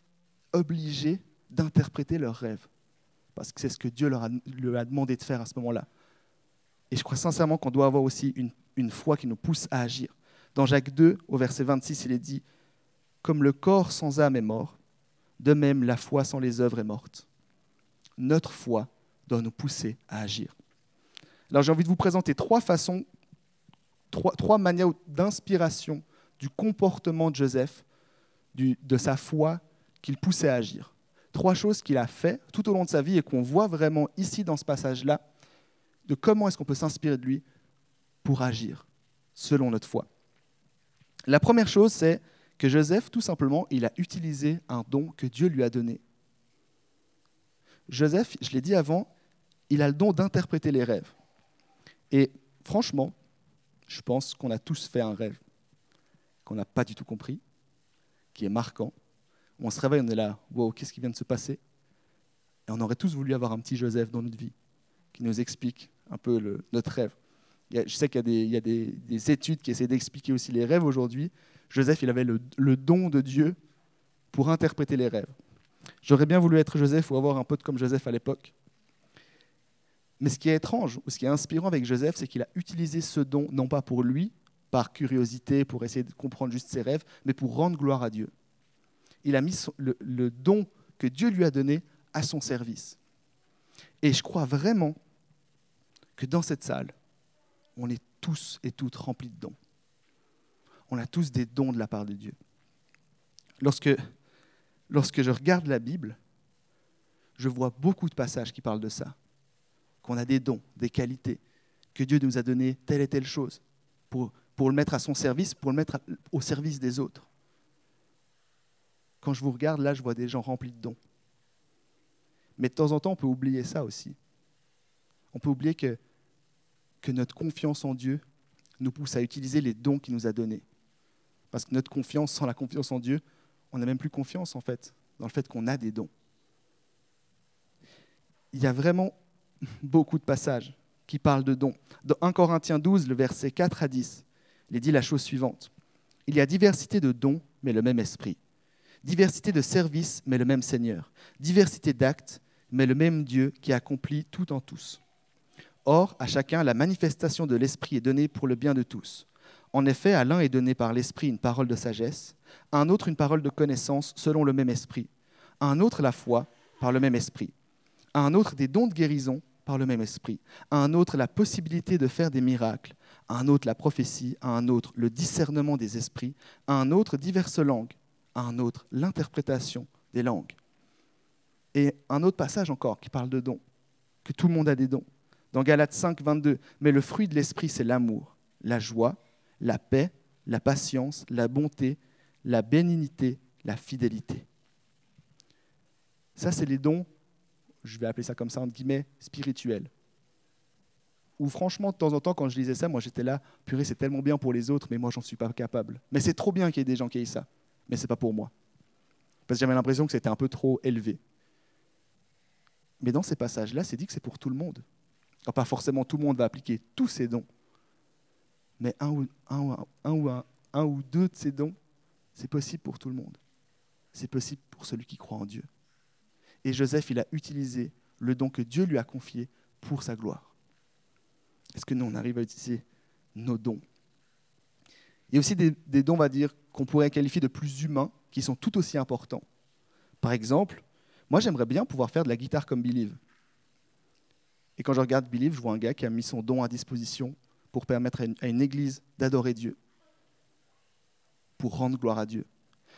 obligé d'interpréter leurs rêves. Parce que c'est ce que Dieu lui a demandé de faire à ce moment-là. Et je crois sincèrement qu'on doit avoir aussi une foi qui nous pousse à agir. Dans Jacques 2, au verset 26, il est dit « Comme le corps sans âme est mort, de même la foi sans les œuvres est morte. » Notre foi doit nous pousser à agir. Alors j'ai envie de vous présenter trois manières d'inspiration du comportement de Joseph, de sa foi qu'il poussait à agir. 3 choses qu'il a fait tout au long de sa vie et qu'on voit vraiment ici dans ce passage-là, de comment est-ce qu'on peut s'inspirer de lui pour agir selon notre foi. La première chose, c'est que Joseph, tout simplement, il a utilisé un don que Dieu lui a donné. Joseph, je l'ai dit avant, il a le don d'interpréter les rêves. Et franchement, je pense qu'on a tous fait un rêve qu'on n'a pas du tout compris, qui est marquant. On se réveille, on est là, wow, qu'est-ce qui vient de se passer? Et on aurait tous voulu avoir un petit Joseph dans notre vie, qui nous explique un peu notre rêve. Je sais qu'il y a des études qui essaient d'expliquer aussi les rêves aujourd'hui. Joseph, il avait le don de Dieu pour interpréter les rêves. J'aurais bien voulu être Joseph ou avoir un pote comme Joseph à l'époque. Mais ce qui est étrange, ou ce qui est inspirant avec Joseph, c'est qu'il a utilisé ce don, non pas pour lui, par curiosité, pour essayer de comprendre juste ses rêves, mais pour rendre gloire à Dieu. Il a mis le don que Dieu lui a donné à son service. Et je crois vraiment que dans cette salle, on est tous et toutes remplis de dons. On a tous des dons de la part de Dieu. Lorsque je regarde la Bible, je vois beaucoup de passages qui parlent de ça. Qu'on a des dons, des qualités, que Dieu nous a donné telle et telle chose pour le mettre à son service, pour le mettre au service des autres. Quand je vous regarde, là, je vois des gens remplis de dons. Mais de temps en temps, on peut oublier ça aussi. On peut oublier que notre confiance en Dieu nous pousse à utiliser les dons qu'il nous a donnés. Parce que notre confiance, sans la confiance en Dieu, on n'a même plus confiance, en fait, dans le fait qu'on a des dons. Il y a vraiment beaucoup de passages qui parlent de dons. Dans 1 Corinthiens 12, le verset 4 à 10, il est dit la chose suivante. Il y a diversité de dons, mais le même esprit. Diversité de services, mais le même Seigneur. Diversité d'actes, mais le même Dieu qui accomplit tout en tous. Or, à chacun, la manifestation de l'Esprit est donnée pour le bien de tous. En effet, à l'un est donné par l'Esprit une parole de sagesse, à un autre une parole de connaissance selon le même Esprit, à un autre la foi par le même Esprit, à un autre des dons de guérison par le même Esprit, à un autre la possibilité de faire des miracles, à un autre la prophétie, à un autre le discernement des esprits, à un autre diverses langues, à un autre l'interprétation des langues. Et un autre passage encore qui parle de dons, que tout le monde a des dons. Dans Galates 5, 22, « Mais le fruit de l'esprit, c'est l'amour, la joie, la paix, la patience, la bonté, la bénignité, la fidélité. » Ça, c'est les dons, je vais appeler ça comme ça, entre guillemets, spirituels. Où franchement, de temps en temps, quand je lisais ça, moi j'étais là, purée, c'est tellement bien pour les autres, mais moi, j'en suis pas capable. Mais c'est trop bien qu'il y ait des gens qui aient ça, mais c'est pas pour moi. Parce que j'avais l'impression que c'était un peu trop élevé. Mais dans ces passages-là, c'est dit que c'est pour tout le monde. Alors, pas forcément tout le monde va appliquer tous ces dons, mais un ou deux de ces dons, c'est possible pour tout le monde. C'est possible pour celui qui croit en Dieu. Et Joseph, il a utilisé le don que Dieu lui a confié pour sa gloire. Est-ce que nous, on arrive à utiliser nos dons? Il y a aussi des dons, on va dire, qu'on pourrait qualifier de plus humains, qui sont tout aussi importants. Par exemple, moi, j'aimerais bien pouvoir faire de la guitare comme Believe. Et quand je regarde Believe, je vois un gars qui a mis son don à disposition pour permettre à une église d'adorer Dieu, pour rendre gloire à Dieu.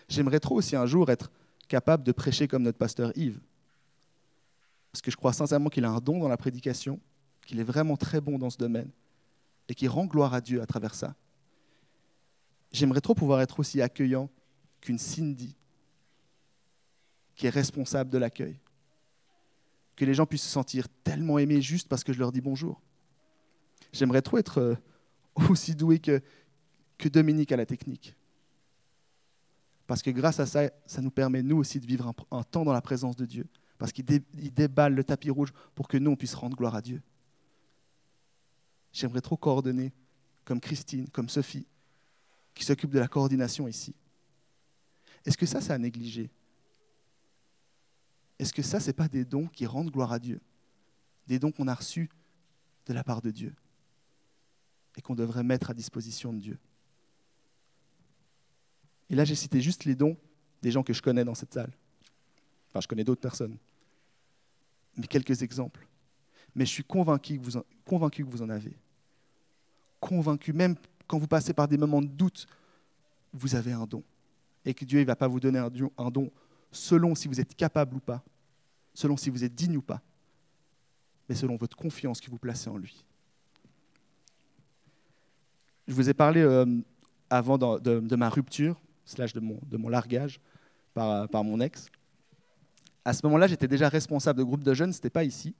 J'aimerais trop aussi un jour être capable de prêcher comme notre pasteur Yves. Parce que je crois sincèrement qu'il a un don dans la prédication, qu'il est vraiment très bon dans ce domaine, et qu'il rend gloire à Dieu à travers ça. J'aimerais trop pouvoir être aussi accueillant qu'une Cindy, qui est responsable de l'accueil. Que les gens puissent se sentir tellement aimés juste parce que je leur dis bonjour. J'aimerais trop être aussi doué que Dominique à la technique. Parce que grâce à ça, ça nous permet, nous aussi, de vivre un temps dans la présence de Dieu. Parce qu'il déballe le tapis rouge pour que nous, on puisse rendre gloire à Dieu. J'aimerais trop coordonner comme Christine, comme Sophie, qui s'occupe de la coordination ici. Est-ce que ça, c'est à négliger? Est-ce que ça, ce n'est pas des dons qui rendent gloire à Dieu? Des dons qu'on a reçus de la part de Dieu et qu'on devrait mettre à disposition de Dieu. Et là, j'ai cité juste les dons des gens que je connais dans cette salle. Enfin, je connais d'autres personnes. Mais quelques exemples. Mais je suis convaincu que vous en avez. Convaincu, même quand vous passez par des moments de doute, vous avez un don. Et que Dieu ne va pas vous donner un don selon si vous êtes capable ou pas, selon si vous êtes digne ou pas, mais selon votre confiance que vous placez en lui. Je vous ai parlé avant de ma rupture, de mon largage par mon ex. À ce moment-là, j'étais déjà responsable de groupe de jeunes, ce n'était pas ici.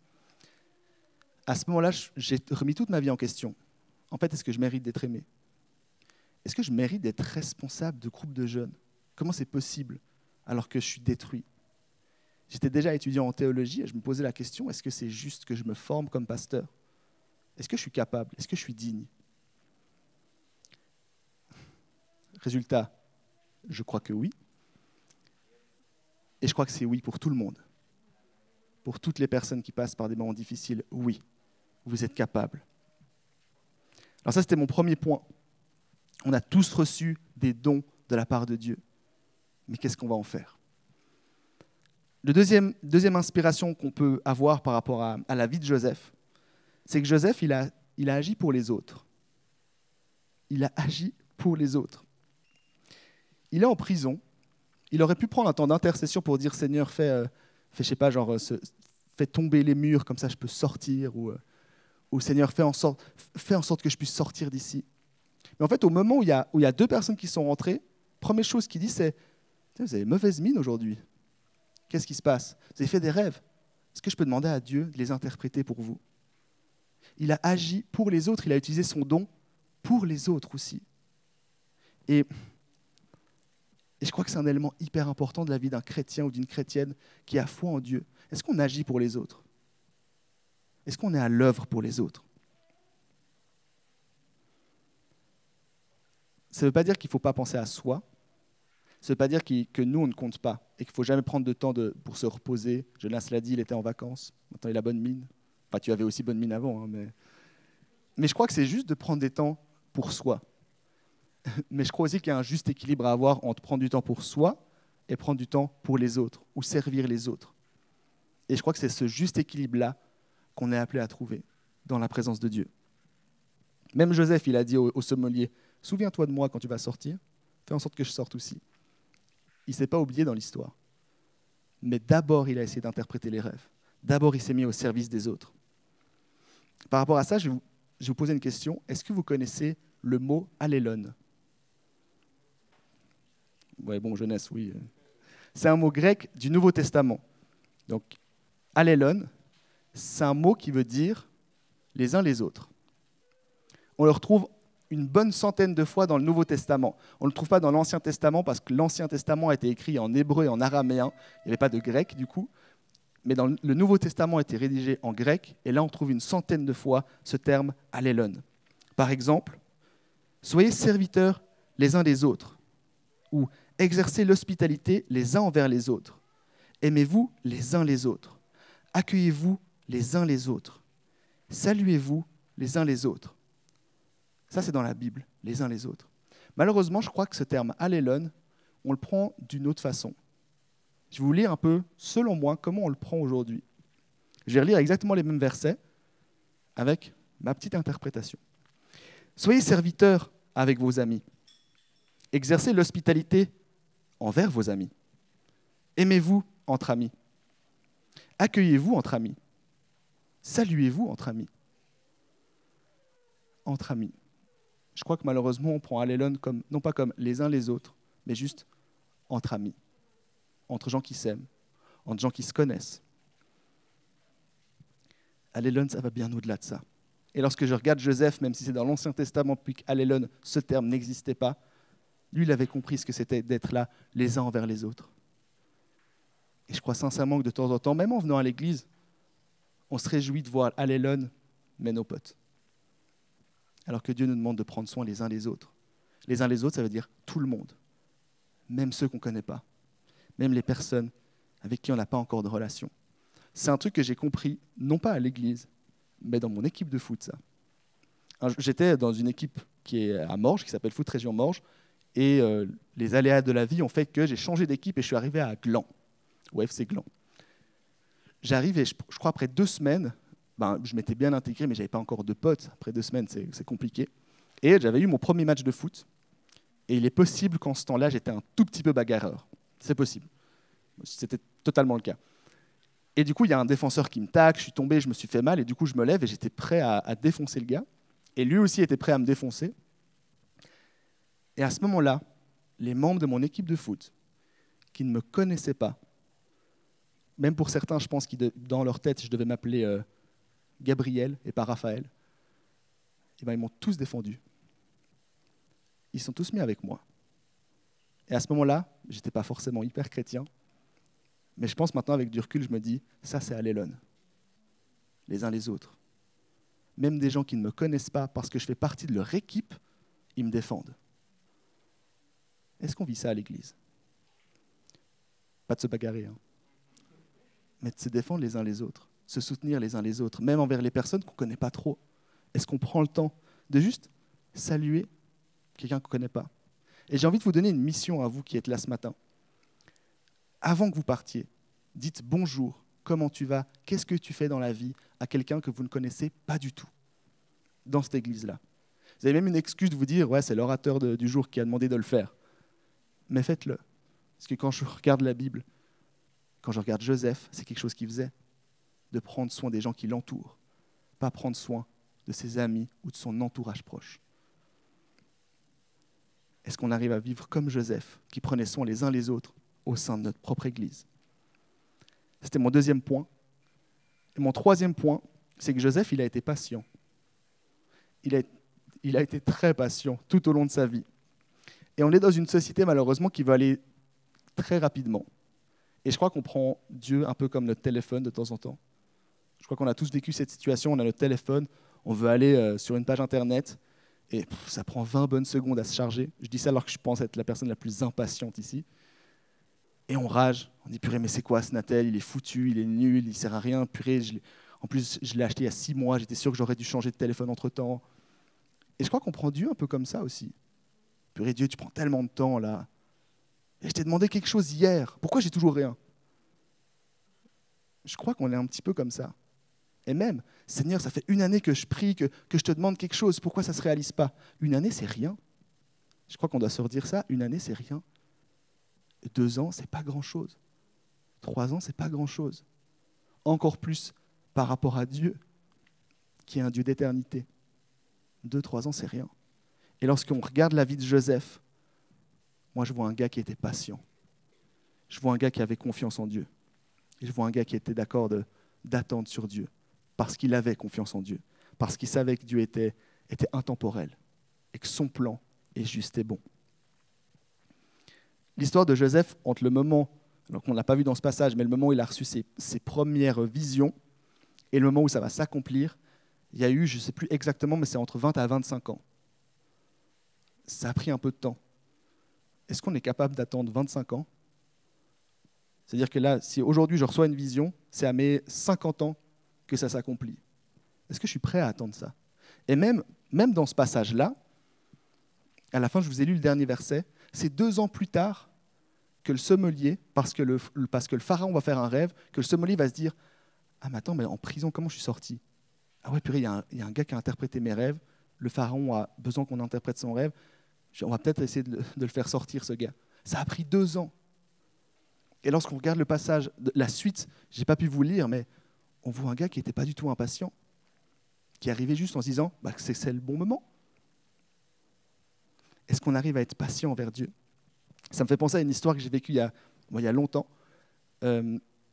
À ce moment-là, j'ai remis toute ma vie en question. En fait, est-ce que je mérite d'être aimé? Est-ce que je mérite d'être responsable de groupe de jeunes? Comment c'est possible alors que je suis détruit? J'étais déjà étudiant en théologie et je me posais la question, est-ce que c'est juste que je me forme comme pasteur? Est-ce que je suis capable? Est-ce que je suis digne? Résultat, je crois que oui. Et je crois que c'est oui pour tout le monde. Pour toutes les personnes qui passent par des moments difficiles, oui, vous êtes capables. Alors ça, c'était mon premier point. On a tous reçu des dons de la part de Dieu. Mais qu'est-ce qu'on va en faire? La deuxième inspiration qu'on peut avoir par rapport à la vie de Joseph, c'est que Joseph, il a agi pour les autres. Il a agi pour les autres. Il est en prison. Il aurait pu prendre un temps d'intercession pour dire « Seigneur, fais je sais pas, fais tomber les murs, comme ça je peux sortir » ou « Seigneur, fais en sorte que je puisse sortir d'ici ». Mais en fait, au moment où il y a deux personnes qui sont rentrées, première chose qu'il dit, c'est « Vous avez mauvaise mine aujourd'hui. Qu'est-ce qui se passe? Vous avez fait des rêves. Est-ce que je peux demander à Dieu de les interpréter pour vous ?» Il a agi pour les autres, il a utilisé son don pour les autres aussi. Et je crois que c'est un élément hyper important de la vie d'un chrétien ou d'une chrétienne qui a foi en Dieu. Est-ce qu'on agit pour les autres? Est-ce qu'on est à l'œuvre pour les autres? Ça ne veut pas dire qu'il ne faut pas penser à soi. Ça ne veut pas dire que nous, on ne compte pas et qu'il ne faut jamais prendre de temps pour se reposer. Jonas l'a dit, il était en vacances. Maintenant, il a bonne mine. Enfin, tu avais aussi bonne mine avant. Hein, mais je crois que c'est juste de prendre des temps pour soi. Mais je crois aussi qu'il y a un juste équilibre à avoir entre prendre du temps pour soi et prendre du temps pour les autres ou servir les autres. Et je crois que c'est ce juste équilibre-là qu'on est appelé à trouver dans la présence de Dieu. Même Joseph, il a dit au sommelier, « Souviens-toi de moi quand tu vas sortir, fais en sorte que je sorte aussi. » Il ne s'est pas oublié dans l'histoire. Mais d'abord, il a essayé d'interpréter les rêves. D'abord, il s'est mis au service des autres. Par rapport à ça, je vais vous poser une question. Est-ce que vous connaissez le mot « allélon » ? Ouais, bon, jeunesse, oui. C'est un mot grec du Nouveau Testament. Donc, allélon, c'est un mot qui veut dire les uns les autres. On le retrouve une bonne centaine de fois dans le Nouveau Testament. On ne le trouve pas dans l'Ancien Testament parce que l'Ancien Testament a été écrit en hébreu et en araméen. Il n'y avait pas de grec du coup. Mais le Nouveau Testament a été rédigé en grec et là on trouve une centaine de fois ce terme allélon. Par exemple, soyez serviteurs les uns des autres ou exercez l'hospitalité les uns envers les autres. Aimez-vous les uns les autres. Accueillez-vous les uns les autres. Saluez-vous les uns les autres. Ça, c'est dans la Bible, les uns les autres. Malheureusement, je crois que ce terme « allélon », on le prend d'une autre façon. Je vais vous lire un peu, selon moi, comment on le prend aujourd'hui. Je vais relire exactement les mêmes versets avec ma petite interprétation. « Soyez serviteurs avec vos amis. Exercez l'hospitalité envers vos amis. Aimez-vous entre amis. Accueillez-vous entre amis. Saluez-vous entre amis. » Entre amis. Je crois que malheureusement, on prend allélon comme, non pas comme les uns les autres, mais juste entre amis, entre gens qui s'aiment, entre gens qui se connaissent. Allélon, ça va bien au-delà de ça. Et lorsque je regarde Joseph, même si c'est dans l'Ancien Testament, puis qu'allélon, ce terme n'existait pas, lui, il avait compris ce que c'était d'être là les uns envers les autres. Et je crois sincèrement que de temps en temps, même en venant à l'église, on se réjouit de voir allélon, mais nos potes. Alors que Dieu nous demande de prendre soin les uns des autres. Les uns les autres, ça veut dire tout le monde, même ceux qu'on ne connaît pas, même les personnes avec qui on n'a pas encore de relation. C'est un truc que j'ai compris, non pas à l'église, mais dans mon équipe de foot, ça. J'étais dans une équipe qui est à Morges, qui s'appelle Foot Région Morges, et les aléas de la vie ont fait que j'ai changé d'équipe et je suis arrivé à Gland, au FC Gland. J'arrive et je crois après 2 semaines, je m'étais bien intégré, mais je n'avais pas encore de potes. Après 2 semaines, c'est compliqué. Et j'avais eu mon premier match de foot. Et il est possible qu'en ce temps-là, j'étais un tout petit peu bagarreur. C'est possible. C'était totalement le cas. Et du coup, il y a un défenseur qui me tacle, je suis tombé, je me suis fait mal, et du coup, je me lève et j'étais prêt à défoncer le gars. Et lui aussi était prêt à me défoncer. Et à ce moment-là, les membres de mon équipe de foot, qui ne me connaissaient pas, même pour certains, je pense que dans leur tête, je devais m'appeler Gabriel et pas Raphaël, et ils m'ont tous défendu. Ils sont tous mis avec moi. Et à ce moment-là, je n'étais pas forcément hyper chrétien, mais je pense maintenant avec du recul, je me dis, ça c'est allélon, les uns les autres. Même des gens qui ne me connaissent pas parce que je fais partie de leur équipe, ils me défendent. Est-ce qu'on vit ça à l'église? Pas de se bagarrer, hein. Mais de se défendre les uns les autres, se soutenir les uns les autres, même envers les personnes qu'on ne connaît pas trop. Est-ce qu'on prend le temps de juste saluer quelqu'un qu'on ne connaît pas? Et j'ai envie de vous donner une mission à vous qui êtes là ce matin. Avant que vous partiez, dites bonjour, comment tu vas, qu'est-ce que tu fais dans la vie à quelqu'un que vous ne connaissez pas du tout dans cette église-là. Vous avez même une excuse de vous dire, ouais, c'est l'orateur du jour qui a demandé de le faire. Mais faites-le. Parce que quand je regarde la Bible, quand je regarde Joseph, c'est quelque chose qu'il faisait, de prendre soin des gens qui l'entourent, pas prendre soin de ses amis ou de son entourage proche. Est-ce qu'on arrive à vivre comme Joseph, qui prenait soin les uns les autres au sein de notre propre Église? C'était mon deuxième point. Et mon troisième point, c'est que Joseph, il a été patient. Il a été très patient tout au long de sa vie. Et on est dans une société, malheureusement, qui va aller très rapidement. Et je crois qu'on prend Dieu un peu comme notre téléphone de temps en temps. Je crois qu'on a tous vécu cette situation, on a notre téléphone, on veut aller sur une page Internet, et ça prend 20 bonnes secondes à se charger. Je dis ça alors que je pense être la personne la plus impatiente ici. Et on rage, on dit purée, mais c'est quoi ce Natel? Il est foutu, il est nul, il ne sert à rien. Purée, en plus, je l'ai acheté il y a 6 mois, j'étais sûr que j'aurais dû changer de téléphone entre-temps. Et je crois qu'on prend Dieu un peu comme ça aussi. Purée, Dieu, tu prends tellement de temps là. Et je t'ai demandé quelque chose hier. Pourquoi j'ai toujours rien? Je crois qu'on est un petit peu comme ça. Et même, Seigneur, ça fait 1 année que je prie, que je te demande quelque chose. Pourquoi ça ne se réalise pas? 1 année, c'est rien. Je crois qu'on doit se redire ça. 1 année, c'est rien. 2 ans, c'est pas grand-chose. 3 ans, c'est pas grand-chose. Encore plus par rapport à Dieu, qui est un Dieu d'éternité. 2-3 ans, c'est rien. Et lorsqu'on regarde la vie de Joseph, moi, je vois un gars qui était patient. Je vois un gars qui avait confiance en Dieu. Et je vois un gars qui était d'accord d'attendre sur Dieu, parce qu'il avait confiance en Dieu, parce qu'il savait que Dieu était intemporel et que son plan est juste et bon. L'histoire de Joseph, entre le moment, alors qu'on ne l'a pas vu dans ce passage, mais le moment où il a reçu ses premières visions et le moment où ça va s'accomplir, il y a eu, je ne sais plus exactement, mais c'est entre 20 à 25 ans. Ça a pris un peu de temps. Est-ce qu'on est capable d'attendre 25 ans? C'est-à-dire que là, si aujourd'hui je reçois une vision, c'est à mes 50 ans que ça s'accomplit. Est-ce que je suis prêt à attendre ça? Et même dans ce passage-là, à la fin, je vous ai lu le dernier verset, c'est 2 ans plus tard que le sommelier, parce que le pharaon va faire un rêve, que le sommelier va se dire « Ah mais attends, mais en prison, comment je suis sorti? Ah ouais, purée, il y a un gars qui a interprété mes rêves, le pharaon a besoin qu'on interprète son rêve, on va peut-être essayer de le faire sortir, ce gars. » Ça a pris 2 ans. Et lorsqu'on regarde le passage, la suite, je n'ai pas pu vous le lire, mais on voit un gars qui n'était pas du tout impatient, qui arrivait juste en se disant que c'est le bon moment. Est-ce qu'on arrive à être patient envers Dieu? Ça me fait penser à une histoire que j'ai vécue il y a longtemps.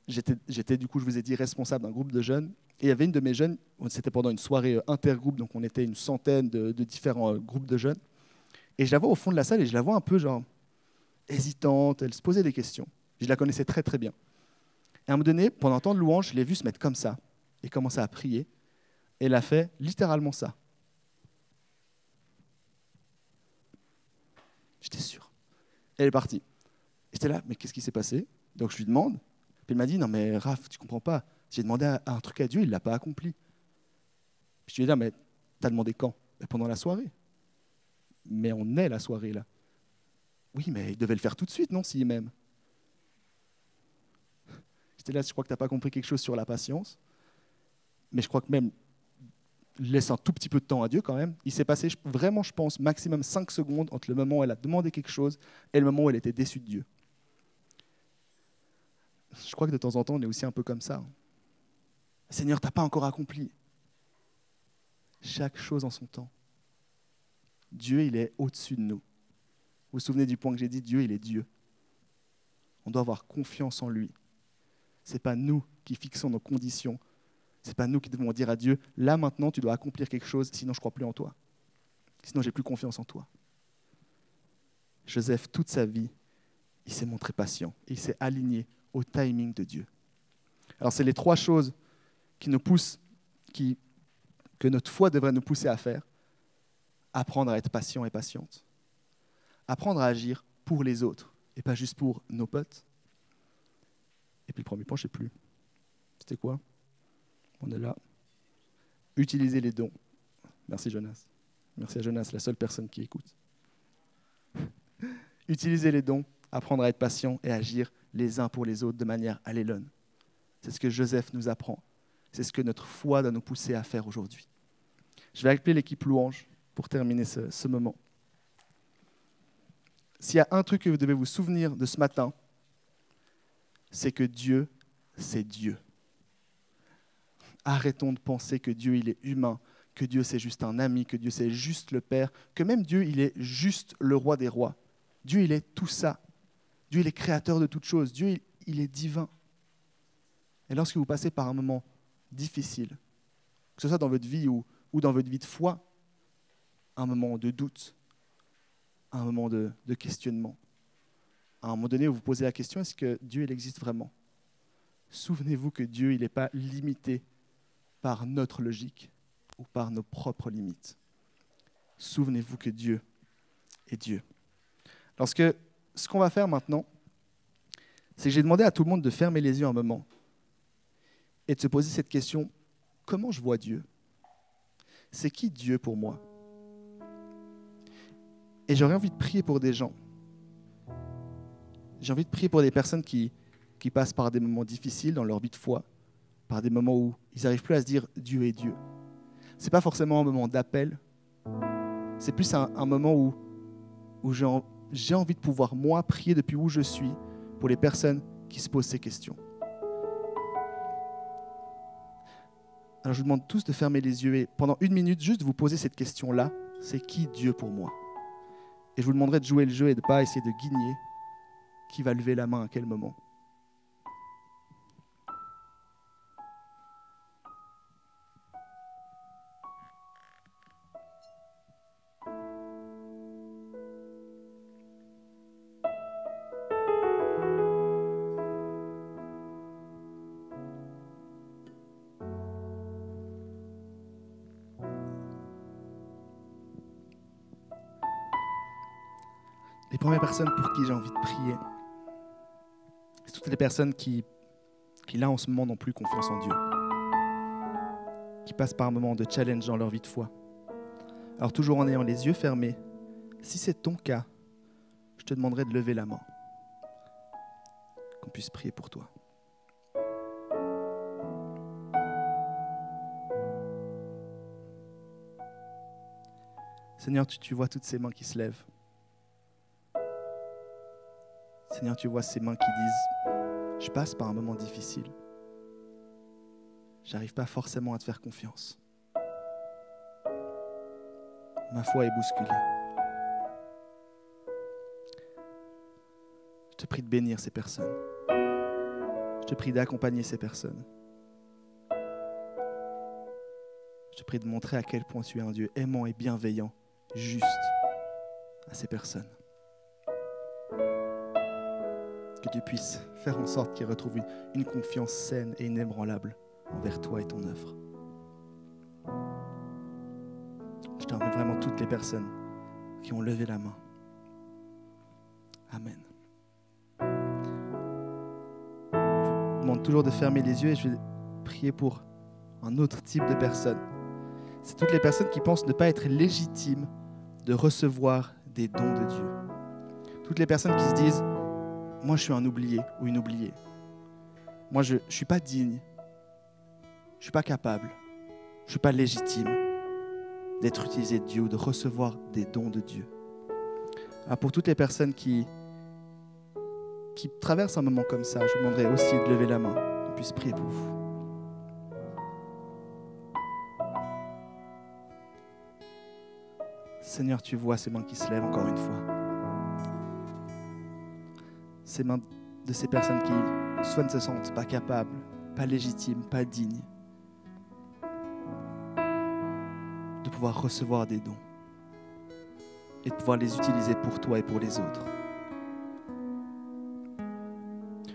J'étais, du coup, je vous ai dit, responsable d'un groupe de jeunes. Et il y avait une de mes jeunes, c'était pendant une soirée intergroupe, donc on était une centaine de différents groupes de jeunes. Et je la vois au fond de la salle et je la vois un peu genre hésitante, elle se posait des questions. Je la connaissais très très bien. Et à un moment donné, pendant un temps de louange, je l'ai vue se mettre comme ça et commencer à prier. Et elle a fait littéralement ça. J'étais sûr. Elle est partie. J'étais là, mais qu'est-ce qui s'est passé? Donc je lui demande. Puis elle m'a dit, non mais Raph, tu comprends pas. J'ai demandé un truc à Dieu, il ne l'a pas accompli. Puis je lui ai dit, mais t'as demandé quand? Pendant la soirée. Mais on est la soirée là. Oui, mais il devait le faire tout de suite, non, s'il m'aime. J'étais là, je crois que tu n'as pas compris quelque chose sur la patience. Mais je crois que même, laisse un tout petit peu de temps à Dieu quand même. Il s'est passé vraiment, je pense, maximum 5 secondes entre le moment où elle a demandé quelque chose et le moment où elle était déçue de Dieu. Je crois que de temps en temps, on est aussi un peu comme ça. Seigneur, tu n'as pas encore accompli. Chaque chose en son temps. Dieu, il est au-dessus de nous. Vous vous souvenez du point que j'ai dit, Dieu, il est Dieu. On doit avoir confiance en lui. Ce n'est pas nous qui fixons nos conditions. Ce n'est pas nous qui devons dire à Dieu, là maintenant, tu dois accomplir quelque chose, sinon je ne crois plus en toi. Sinon, je n'ai plus confiance en toi. Joseph, toute sa vie, il s'est montré patient. Et il s'est aligné au timing de Dieu. Alors, c'est les 3 choses qui nous poussent, que notre foi devrait nous pousser à faire. Apprendre à être patient et patiente. Apprendre à agir pour les autres et pas juste pour nos potes. Et puis le premier point, je ne sais plus. C'était quoi? On est là. Utiliser les dons. Merci Jonas. Merci à Jonas, la seule personne qui écoute. Utiliser les dons, apprendre à être patient et agir les uns pour les autres de manière allélone. C'est ce que Joseph nous apprend. C'est ce que notre foi doit nous pousser à faire aujourd'hui. Je vais appeler l'équipe louange pour terminer ce moment. S'il y a un truc que vous devez vous souvenir de ce matin, c'est que Dieu, c'est Dieu. Arrêtons de penser que Dieu, il est humain, que Dieu, c'est juste un ami, que Dieu, c'est juste le Père, que même Dieu, il est juste le roi des rois. Dieu, il est tout ça. Dieu, il est créateur de toutes choses. Dieu, il est divin. Et lorsque vous passez par un moment difficile, que ce soit dans votre vie ou dans votre vie de foi, un moment de doute, un moment de questionnement, à un moment donné où vous posez la question, est-ce que Dieu, il existe vraiment? Souvenez-vous que Dieu, il n'est pas limité par notre logique ou par nos propres limites. Souvenez-vous que Dieu est Dieu. Ce qu'on va faire maintenant, c'est que j'ai demandé à tout le monde de fermer les yeux un moment et de se poser cette question, comment je vois Dieu? C'est qui Dieu pour moi? Et j'aurais envie de prier pour des gens. J'ai envie de prier pour des personnes qui passent par des moments difficiles dans leur vie de foi, par des moments où ils n'arrivent plus à se dire Dieu est Dieu. Ce n'est pas forcément un moment d'appel, c'est plus un moment où j'ai envie de pouvoir, moi, prier depuis où je suis pour les personnes qui se posent ces questions. Alors je vous demande tous de fermer les yeux et pendant 1 minute, juste de vous poser cette question-là, c'est qui Dieu pour moi? Et je vous demanderai de jouer le jeu et de ne pas essayer de guigner qui va lever la main à quel moment. Les premières personnes pour qui j'ai envie de prier, c'est toutes les personnes qui là en ce moment n'ont plus confiance en Dieu, qui passent par un moment de challenge dans leur vie de foi. Alors toujours en ayant les yeux fermés, si c'est ton cas, je te demanderai de lever la main, qu'on puisse prier pour toi. Seigneur, tu vois toutes ces mains qui se lèvent. Seigneur, tu vois ces mains qui disent « Je passe par un moment difficile. J'arrive pas forcément à te faire confiance. Ma foi est bousculée. » Je te prie de bénir ces personnes. Je te prie d'accompagner ces personnes. Je te prie de montrer à quel point tu es un Dieu aimant et bienveillant, juste à ces personnes. Que tu puisses faire en sorte qu'ils retrouvent une confiance saine et inébranlable envers toi et ton œuvre. Je te remets vraiment toutes les personnes qui ont levé la main. Amen. Je vous demande toujours de fermer les yeux et je vais prier pour un autre type de personnes. C'est toutes les personnes qui pensent ne pas être légitimes de recevoir des dons de Dieu. Toutes les personnes qui se disent « Moi, je suis un oublié ou une oubliée. Moi, je ne suis pas digne. Je ne suis pas capable. Je ne suis pas légitime d'être utilisé de Dieu ou de recevoir des dons de Dieu. » Alors, pour toutes les personnes qui traversent un moment comme ça, je vous demanderai aussi de lever la main, qu'on puisse prier pour vous. Seigneur, tu vois ces mains qui se lèvent encore une fois. Ces mains de ces personnes qui soit ne se sentent pas capables, pas légitimes, pas dignes de pouvoir recevoir des dons et de pouvoir les utiliser pour toi et pour les autres.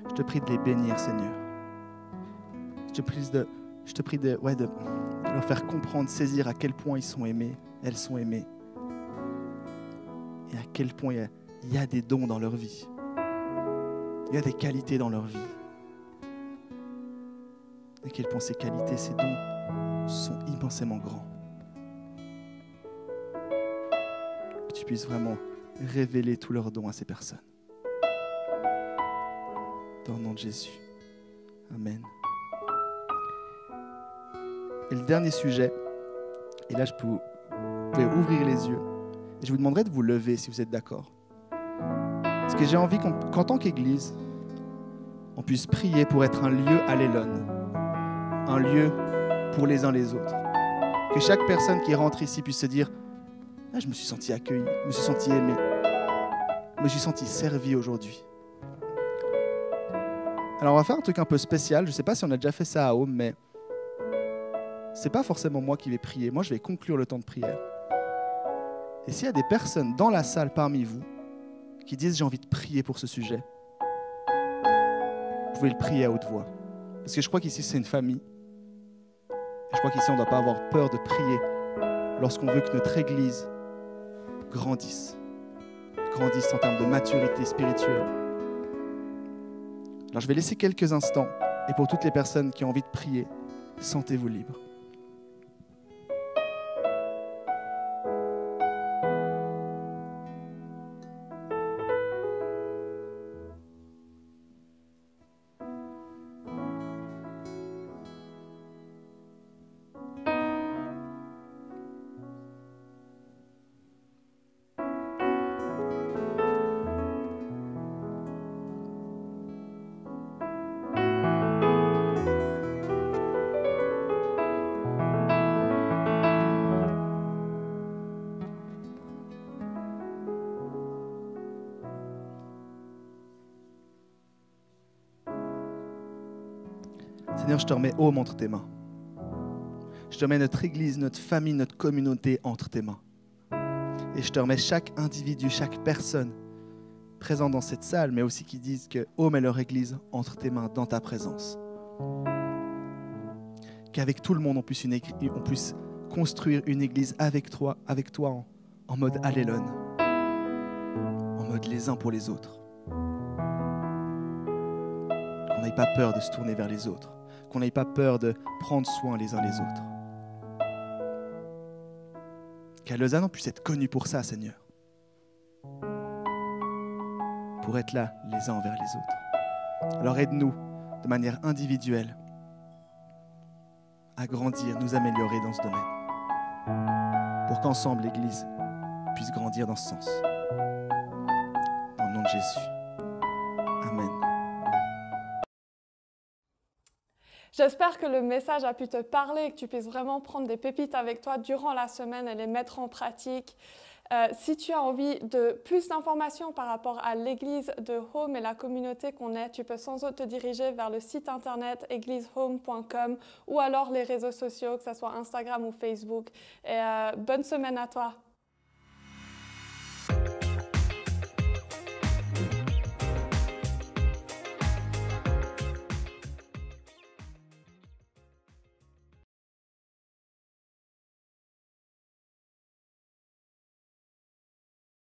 Je te prie de les bénir, Seigneur. Je te prie de leur faire comprendre, saisir à quel point ils sont aimés, elles sont aimées, et à quel point il y a des dons dans leur vie. Il y a des qualités dans leur vie. à quel point ses qualités, ses dons sont immensément grands. Que tu puisses vraiment révéler tous leurs dons à ces personnes. Dans le nom de Jésus. Amen. Et le dernier sujet, et là vous pouvez ouvrir les yeux, et je vous demanderai de vous lever si vous êtes d'accord. Parce que j'ai envie qu'en tant qu'Église, on puisse prier pour être un lieu allélone, un lieu pour les uns les autres. Que chaque personne qui rentre ici puisse se dire « Ah, je me suis senti accueilli, je me suis senti aimé, je me suis senti servi aujourd'hui. » Alors on va faire un truc un peu spécial, je ne sais pas si on a déjà fait ça à Home, mais ce n'est pas forcément moi qui vais prier, moi je vais conclure le temps de prière. Et s'il y a des personnes dans la salle parmi vous qui disent « J'ai envie de prier pour ce sujet », vous pouvez le prier à haute voix. Parce que je crois qu'ici c'est une famille. Et je crois qu'ici on ne doit pas avoir peur de prier lorsqu'on veut que notre Église grandisse en termes de maturité spirituelle. Alors je vais laisser quelques instants, et pour toutes les personnes qui ont envie de prier, sentez-vous libres. Seigneur, je te remets Home entre tes mains. Je te remets notre Église, notre famille, notre communauté entre tes mains. Et je te remets chaque individu, chaque personne présente dans cette salle, mais aussi qui disent que Home est leur Église entre tes mains, dans ta présence. Qu'avec tout le monde, on puisse construire une Église avec toi en mode allélone, en mode les uns pour les autres. Qu'on n'ait pas peur de se tourner vers les autres, qu'on n'ait pas peur de prendre soin les uns les autres. Qu'à Lausanne, on puisse être connus pour ça, Seigneur. Pour être là les uns envers les autres. Alors aide-nous de manière individuelle à grandir, nous améliorer dans ce domaine. Pour qu'ensemble, l'Église puisse grandir dans ce sens. Dans le nom de Jésus. Amen. J'espère que le message a pu te parler et que tu puisses vraiment prendre des pépites avec toi durant la semaine et les mettre en pratique. Si tu as envie de plus d'informations par rapport à l'église de Home et la communauté qu'on est, tu peux sans doute te diriger vers le site internet églisehome.com ou alors les réseaux sociaux, que ce soit Instagram ou Facebook. Et bonne semaine à toi.